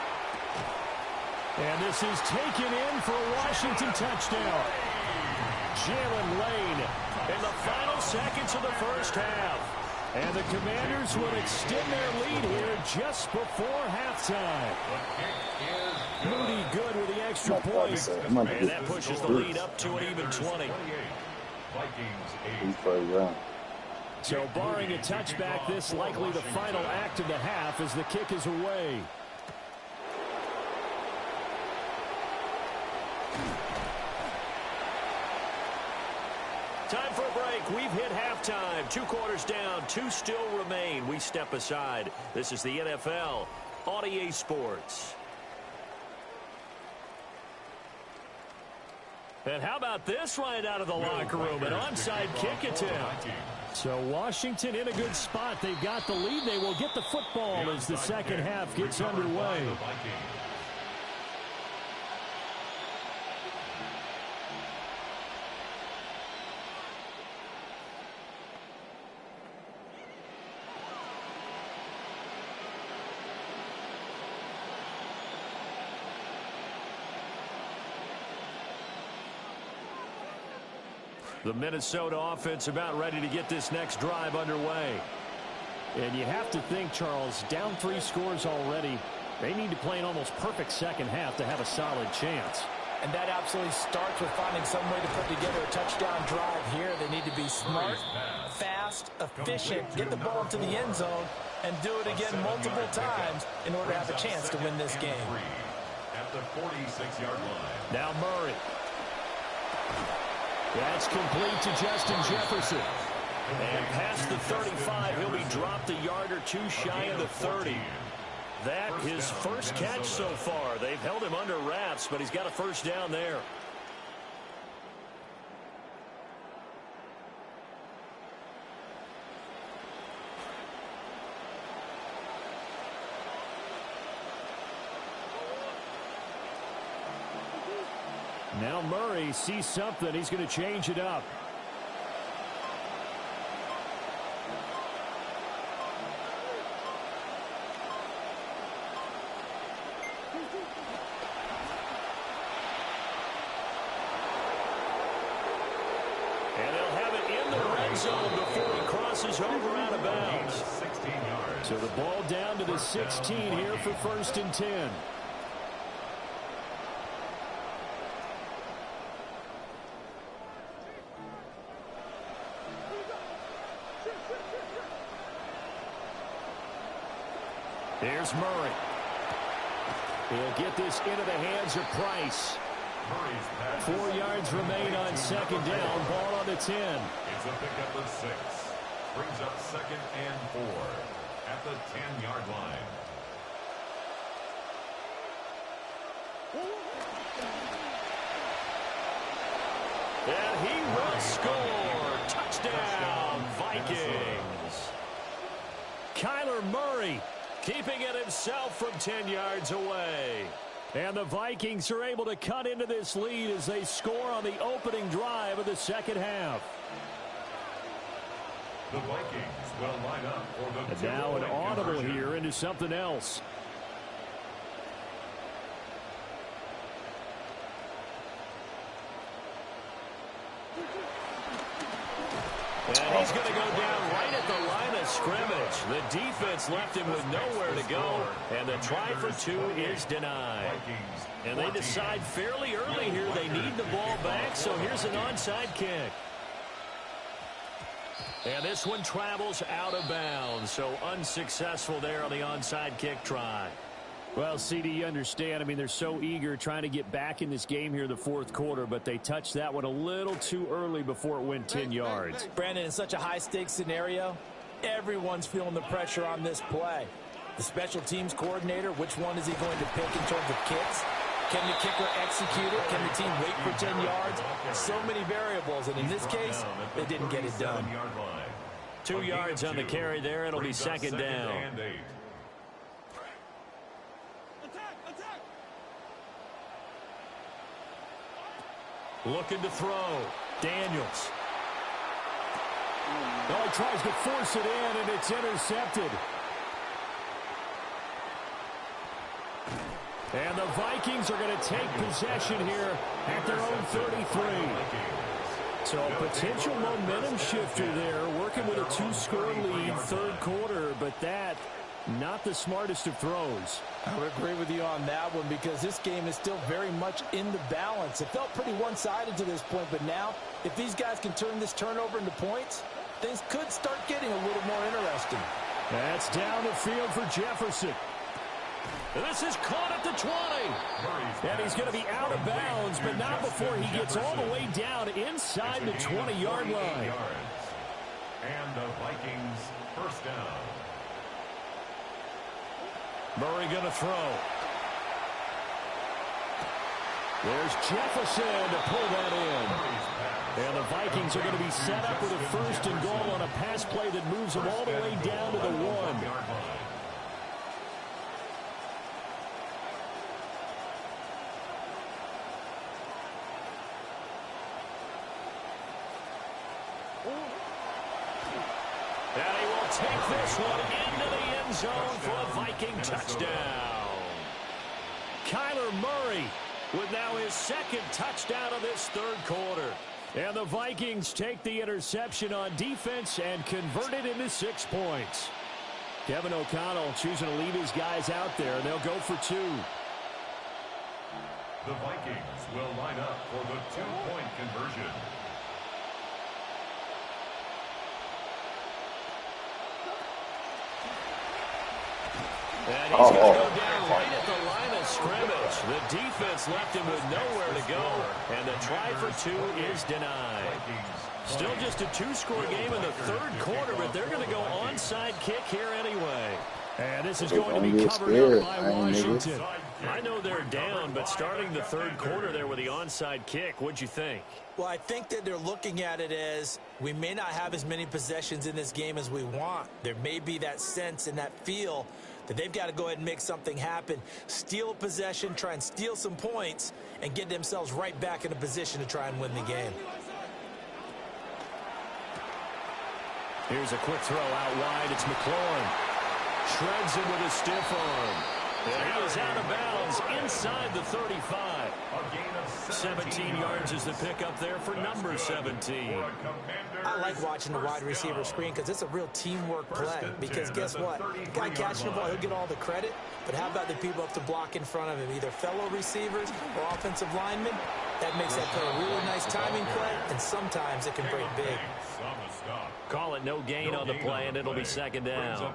And this is taken in for a Washington touchdown. Jalen Lane in the final seconds of the first half. And the Commanders will extend their lead here just before halftime. Moody good with the extra point. And that pushes the lead up to an even 20. So barring a touchback, this likely the final act of the half as the kick is away. Time for a break. We've hit halftime. 2 quarters down. 2 still remain. We step aside. This is the NFL on EA Sports. And how about this right out of the locker room? An onside kick attempt. So Washington in a good spot. They've got the lead. They will get the football as the second half gets underway. The Minnesota offense about ready to get this next drive underway. And you have to think, Charles, down 3 scores already. They need to play an almost perfect second half to have a solid chance. And that absolutely starts with finding some way to put together a touchdown drive here. They need to be smart, fast, efficient, get the ball to the end zone, and do it again multiple times in order to have a chance to win this game. At the 46-yard line. Now Murray. That's complete to Justin Jefferson. And past the 35, he'll be dropped a yard or 2 shy of the 30. That his first catch so far. They've held him under wraps, but he's got a first down there. Now Murray sees something. He's going to change it up. And they'll have it in the red zone before he crosses over out of bounds. So the ball down to the 16 here for first and 10. There's Murray. He'll get this into the hands of Price. 4 yards remain on second down. Ball on the 10. It's a pickup of 6. Brings up second and 4 at the 10-yard line. And he will score. Touchdown, Vikings. Kyler Murray keeping it himself from 10 yards away. And the Vikings are able to cut into this lead as they score on the opening drive of the second half. The Vikings will line up for the and now an audible here into something else. And he's going to go down right at the line of scrimmage. The defense left him with nowhere to go, and the try for 2 is denied. And they decide fairly early here they need the ball back, so here's an onside kick. And this one travels out of bounds, so unsuccessful there on the onside kick try. Well, CD, you understand. I mean, they're so eager trying to get back in this game here in the fourth quarter, but they touched that one a little too early before it went 10 yards. Brandon, in such a high-stakes scenario, everyone's feeling the pressure on this play. The special teams coordinator, which one is he going to pick in terms of kicks? Can the kicker execute it? Can the team wait for 10 yards? So many variables, and in this case, they didn't get it done. 2 yards on the carry there. It'll be second down. Looking to throw. Daniels. Oh, he tries to force it in, and it's intercepted. And the Vikings are going to take possession here at their own 33. So a potential momentum shifter there, working with a 2-score lead, third quarter, but that, not the smartest of throws. I would agree with you on that one because this game is still very much in the balance. It felt pretty one-sided to this point, but now, if these guys can turn this turnover into points, things could start getting a little more interesting. That's down the field for Jefferson. This is caught at the 20. And he's going to be out of bounds, but not before he gets all the way down inside the 20-yard line. And the Vikings first down. Murray going to throw. There's Jefferson to pull that in. And the Vikings are going to be set up with a first and goal on a pass play that moves them all the way down to the 1. And he will take this one into the end zone for a Viking touchdown. Kyler Murray with now his second touchdown of this third quarter. And the Vikings take the interception on defense and convert it into 6 points. Kevin O'Connell choosing to leave his guys out there, and they'll go for 2. The Vikings will line up for the 2-point conversion. And he's going to go down right at the line of scrimmage. The defense left him with nowhere to go, and the try for 2 is denied. Still just a 2-score game in the third quarter, but they're going to go onside kick here anyway. And this is going to be covered up by Washington. I know they're down, but starting the third quarter there with the onside kick, what'd you think? Well, I think that they're looking at it as we may not have as many possessions in this game as we want. There may be that sense and that feel that they've got to go ahead and make something happen, steal a possession, try and steal some points, and get themselves right back in a position to try and win the game. Here's a quick throw out wide. It's McLaurin. Shreds him with a stiff arm. And he is out of bounds inside the 35. 17 yards is the pickup there for number 17. I like watching the wide receiver screen because it's a real teamwork play. Because guess what? Guy catching the ball, he'll get all the credit. But how about the people up to block in front of him? Either fellow receivers or offensive linemen. That makes that play a really nice timing play, and sometimes it can break big. Call it no gain on the play, and it'll be second down.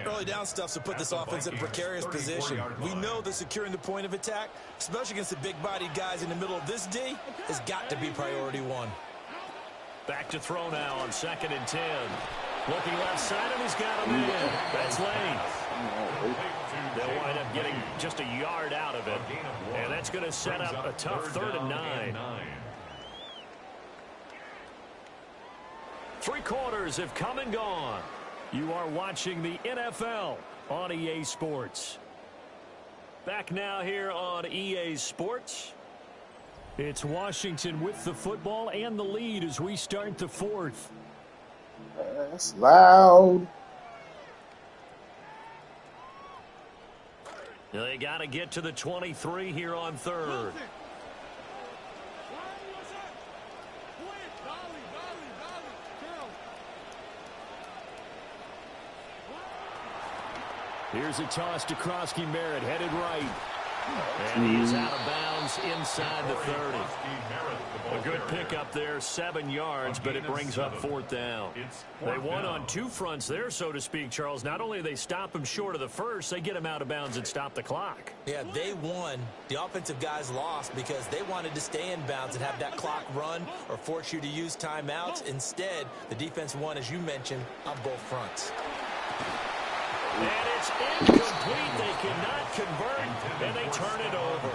Early down stuff's to put this offense in a precarious position. We know that securing the point of attack, especially against the big-bodied guys in the middle of this D, has got to be priority 1. Back to throw now on 2nd and 10. Looking left side, and he's got him in. That's Lane. They'll wind up getting just a yard out of it. And that's going to set up a tough 3rd and 9. 3 quarters have come and gone. You are watching the NFL on EA Sports. Back now here on EA Sports. It's Washington with the football and the lead as we start the 4th. That's loud. They got to get to the 23 here on 3rd. Here's a toss to Krosky Merritt, headed right. And he is out of bounds inside the 30. A good pickup there, 7 yards, but it brings up 4th down. They won on 2 fronts there, so to speak, Charles. Not only do they stop him short of the first, they get him out of bounds and stop the clock. Yeah, they won. The offensive guys lost because they wanted to stay in bounds and have that clock run or force you to use timeouts. Instead, the defense won, as you mentioned, on both fronts. And it's incomplete. They cannot convert, and they turn it over.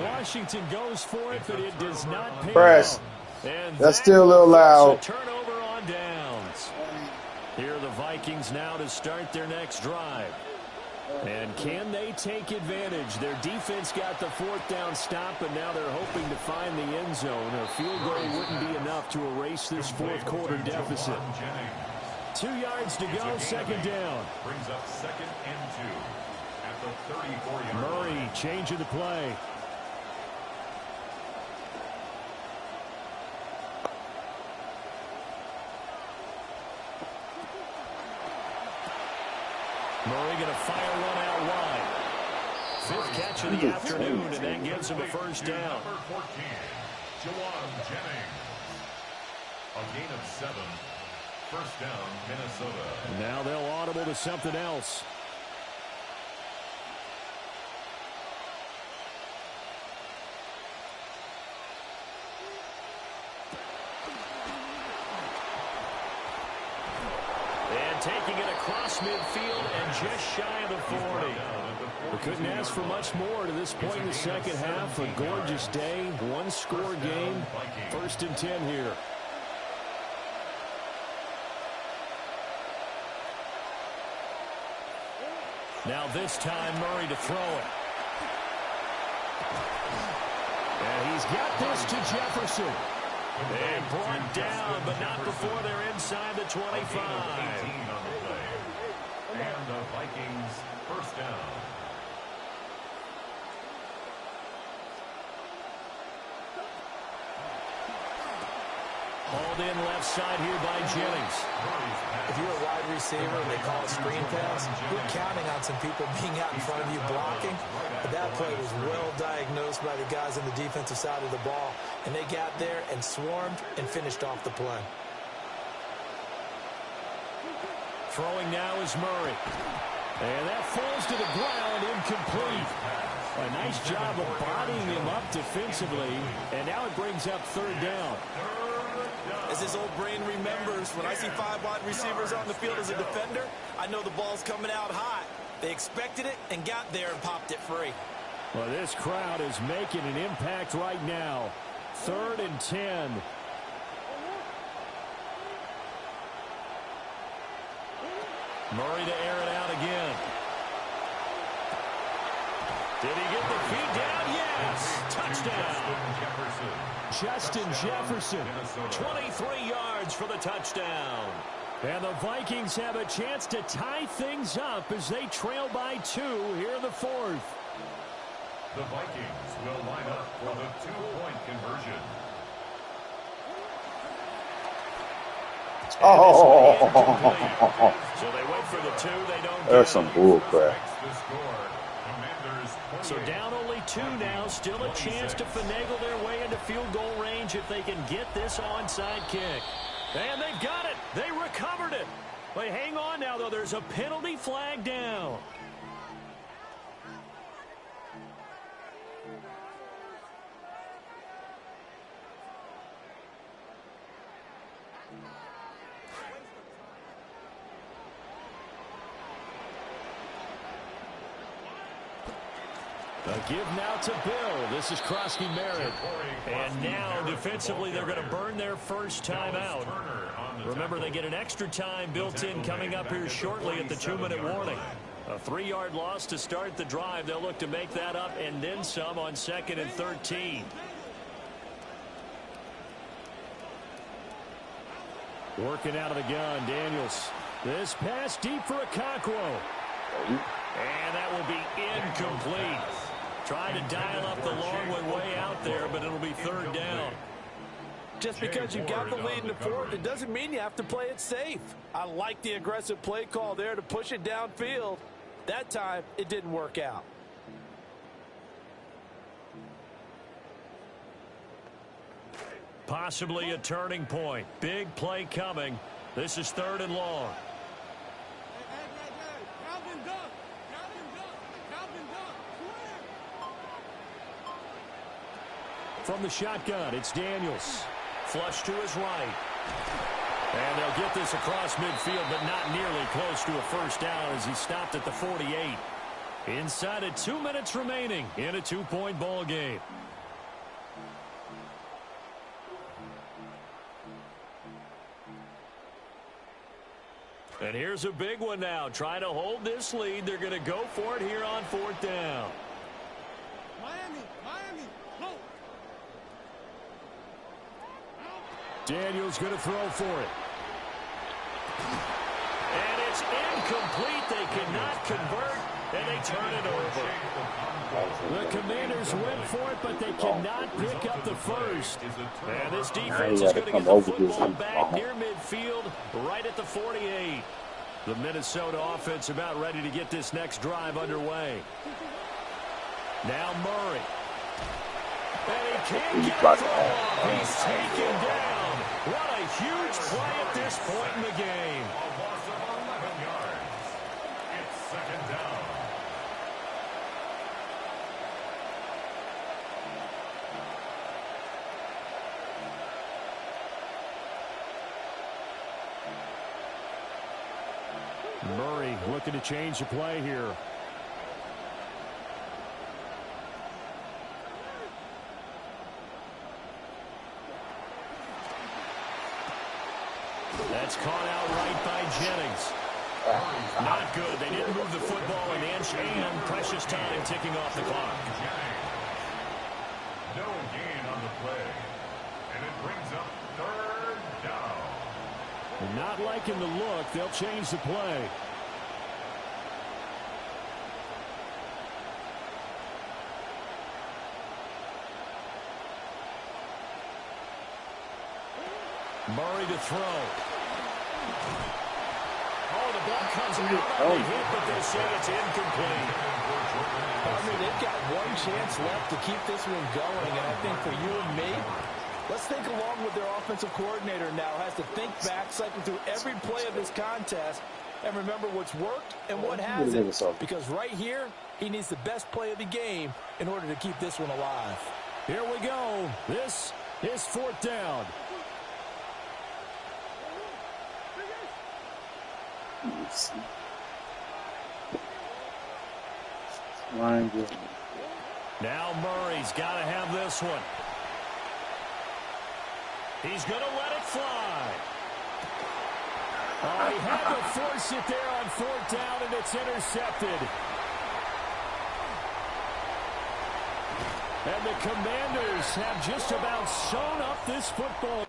Washington goes for it, but it does not pay off. And that's still a little loud. A turnover on downs. Here are the Vikings now to start their next drive. And can they take advantage? Their defense got the 4th down stop, and now they're hoping to find the end zone. A field goal wouldn't be enough to erase this 4th quarter deficit. 2 yards to go, 2nd down. Brings up 2nd and 2 at the 34-yard line. Murray changing the play. Murray going to fire one out wide. 5th catch of the afternoon, and that gives him a 1st down. Number 14, Jauan Jennings. A gain of 7. 1st down, Minnesota. Now they'll audible to something else. And taking it across midfield and just shy of the 40. We couldn't ask for much more to this point in the second half. A gorgeous day, 1-score game. 1st and 10 here. Now this time, Murray to throw it. And he's got this to Jefferson. And brought down, but not before they're inside the 25. And the Vikings 1st down. Hauled in left side here by Jennings. If you're a wide receiver and they call a screen pass, you're counting on some people being out in front of you blocking. But that play was well diagnosed by the guys on the defensive side of the ball. And they got there and swarmed and finished off the play. Throwing now is Murray. And that falls to the ground, incomplete. A nice job of bodying him up defensively. And now it brings up 3rd down. As his old brain remembers, when I see 5 wide receivers on the field as a defender, I know the ball's coming out hot. They expected it and got there and popped it free. Well, this crowd is making an impact right now. 3rd and 10. Murray to air it out again. Did he get the feet down? Yes. Touchdown. Justin Jefferson. 23 yards for the touchdown. And the Vikings have a chance to tie things up as they trail by 2 here in the 4th. The Vikings will line up for the 2-point conversion. Oh, So they wait for the 2. They don't get that's some bull crap. So down only 2 now. Still a chance to finagle their way into field goal range if they can get this onside kick. And they've got it. They recovered it. But hang on now, though. There's a penalty flag down. A give now to Bill. This is Krosky Merritt. And now, defensively, they're going to burn their first time out. Remember, they get an extra time built in coming up here shortly at the 2-minute warning. A 3-yard loss to start the drive. They'll look to make that up and then some on 2nd and 13. Working out of the gun, Daniels. This pass deep for Okonkwo. And that will be incomplete. Trying to dial up the long way out there, but it'll be 3rd down. Just because you got the lead in the 4th, it doesn't mean you have to play it safe. I like the aggressive play call there to push it downfield. That time, it didn't work out. Possibly a turning point. Big play coming. This is 3rd and long. From the shotgun, it's Daniels. Flush to his right. And they'll get this across midfield, but not nearly close to a first down as he stopped at the 48. Inside of 2 minutes remaining in a 2-point ball game. And here's a big one now. Trying to hold this lead. They're going to go for it here on 4th down. Daniels going to throw for it. And it's incomplete. They cannot convert, and they turn it over. The Commanders went for it, but they cannot pick up the first. And this defense is going to get the football back near midfield, right at the 48. The Minnesota offense about ready to get this next drive underway. Now Murray. And he can't get a throw off. He's taken down. What a huge play at this point in the game. A loss of 11 yards. It's 2nd down. Murray looking to change the play here. That's caught out right by Jennings. Not good. They didn't move the football an inch, and precious time ticking off the clock. No gain on the play. And it brings up 3rd down. Not liking the look. They'll change the play. Murray to throw. Oh, the ball comes out on the hit, but they say it's incomplete. I mean, they've got one chance left to keep this one going, and I think for you and me, let's think along with their offensive coordinator now. Has to think back, cycle through every play of this contest, and remember what's worked and what hasn't. Because right here, he needs the best play of the game in order to keep this one alive. Here we go. This is 4th down. Now Murray's got to have this one. He's going to let it fly. Oh, he had to force it there on 4th down, and it's intercepted. And the Commanders have just about sewn up this football.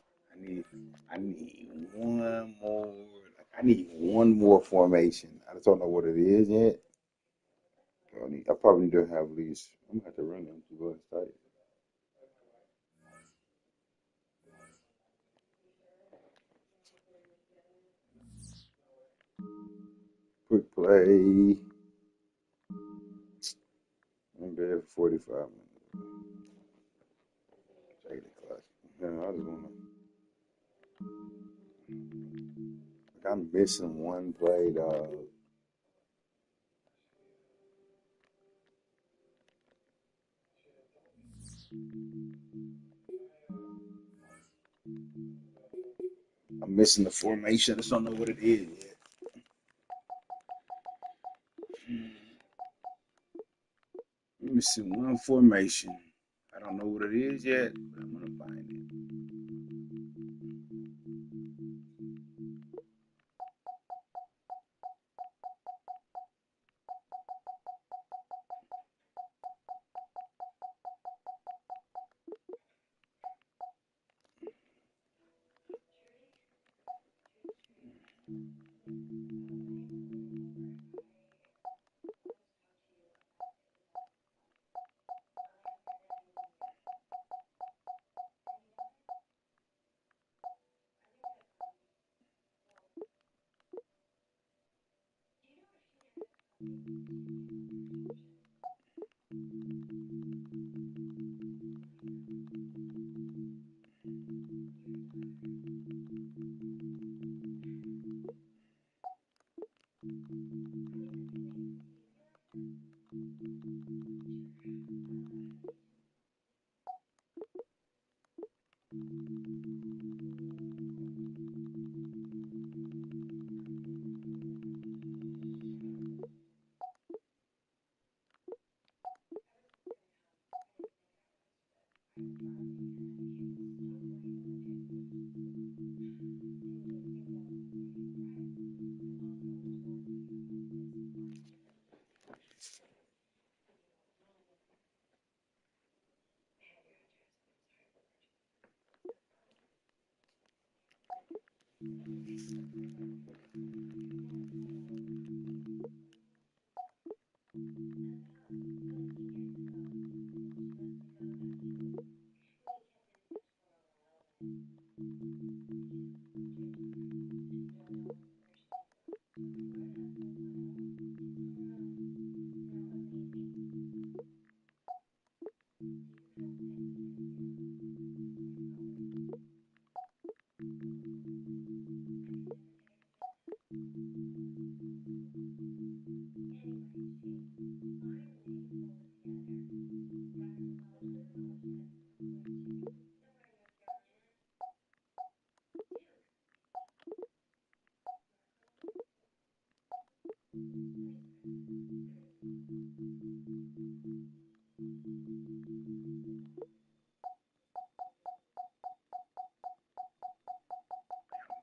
I need one more formation. I just don't know what it is yet. I probably need to have at least. I'm gonna have to run them to go and start. Quick play. I'm there for 45 minutes. Check the clock. Yeah, I just wanna. I'm missing one play, dog. I'm missing the formation. I just don't know what it is yet. I'm missing one formation. I don't know what it is yet, but I'm gonna find it.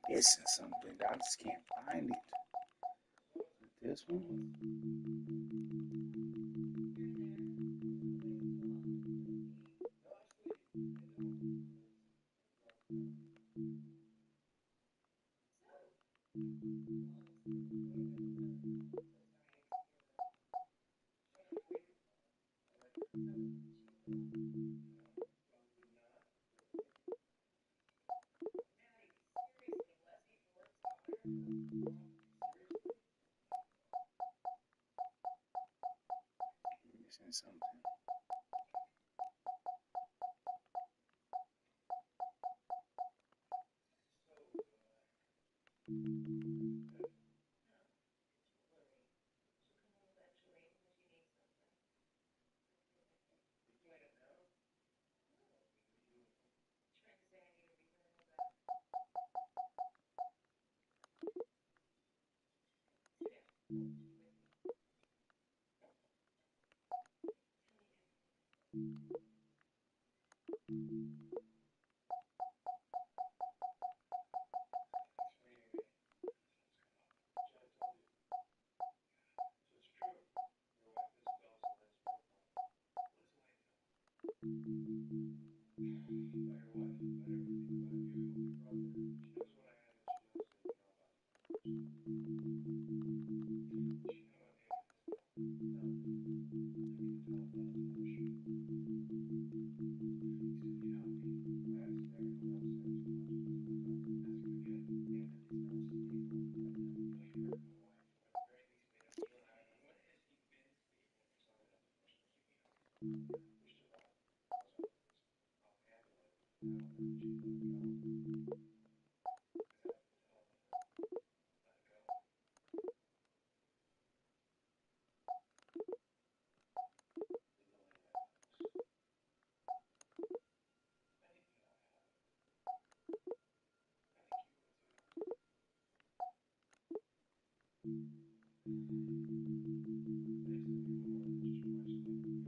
Missing something. I just can't find it. This one. Missing something.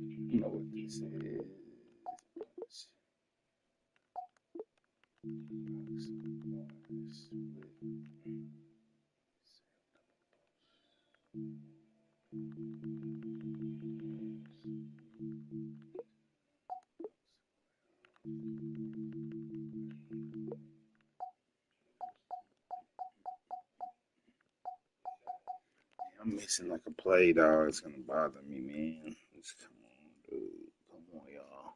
I don't know what this is. I'm missing like a play, dog. It's gonna bother me, man. Just come on, dude. Come on, y'all.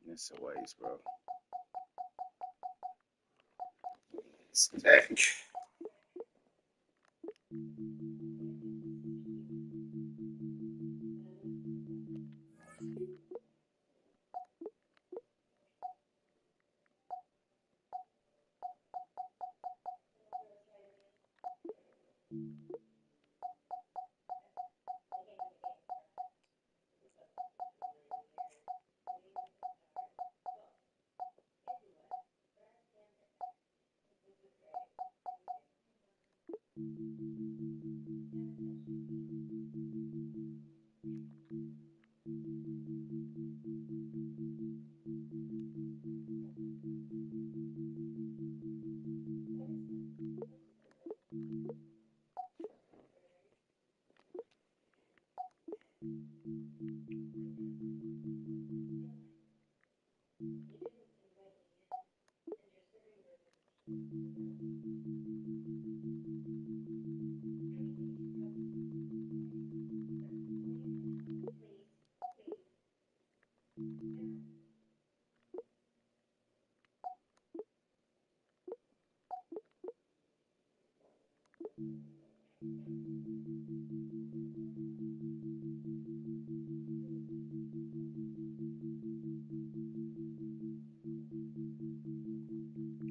It's a waste, bro. Heck.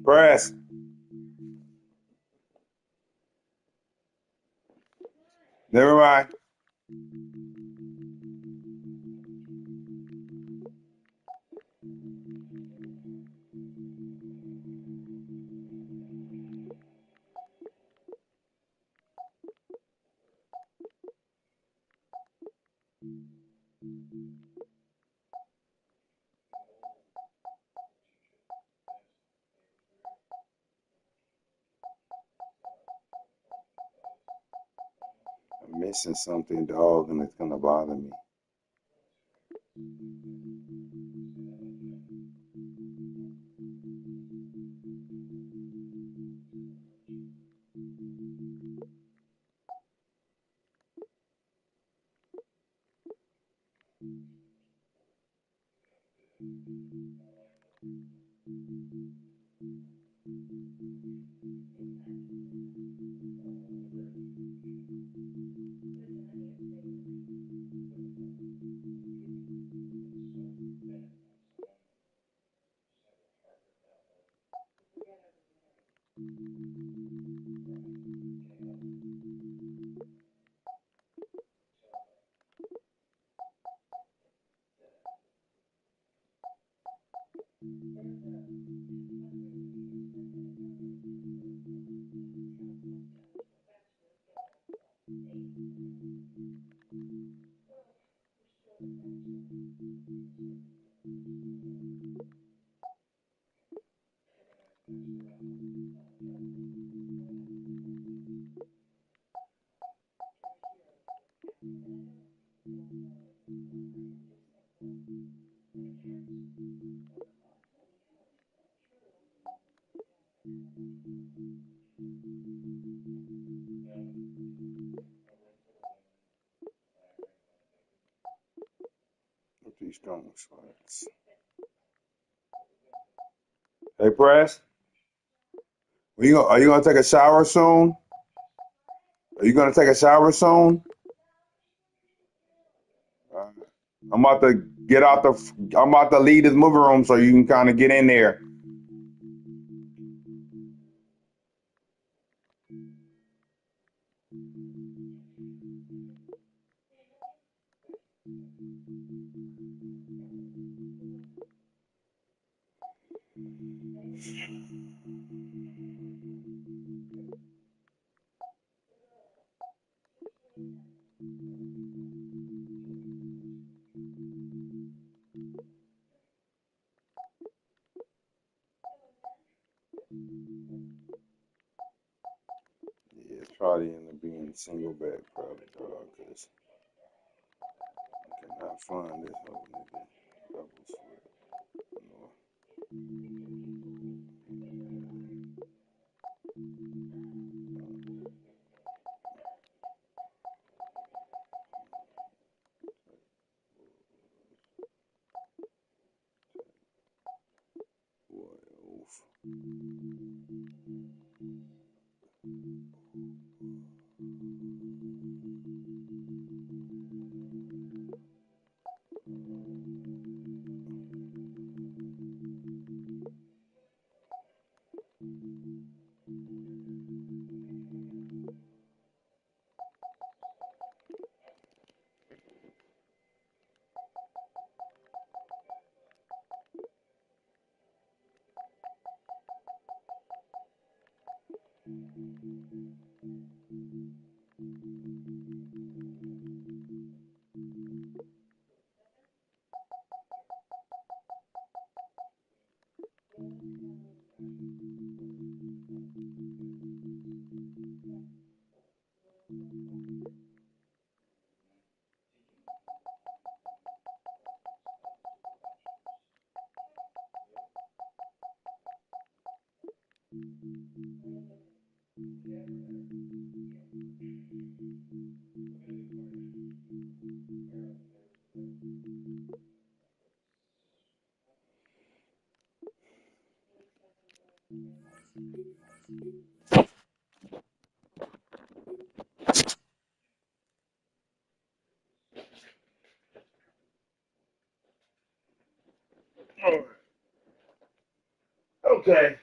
Press. Never mind. I'm missing something, dog, and it's gonna bother me. These strong shots. Hey, Press, are you gonna take a shower soon? Are you gonna take a shower soon? I'm about to get out I'm about to leave this movie room so you can kind of get in there. Yeah, it's probably end up being single back, probably, dog, because I cannot find this whole nigga. Double sweat. No. Boy, oof. All right. Okay.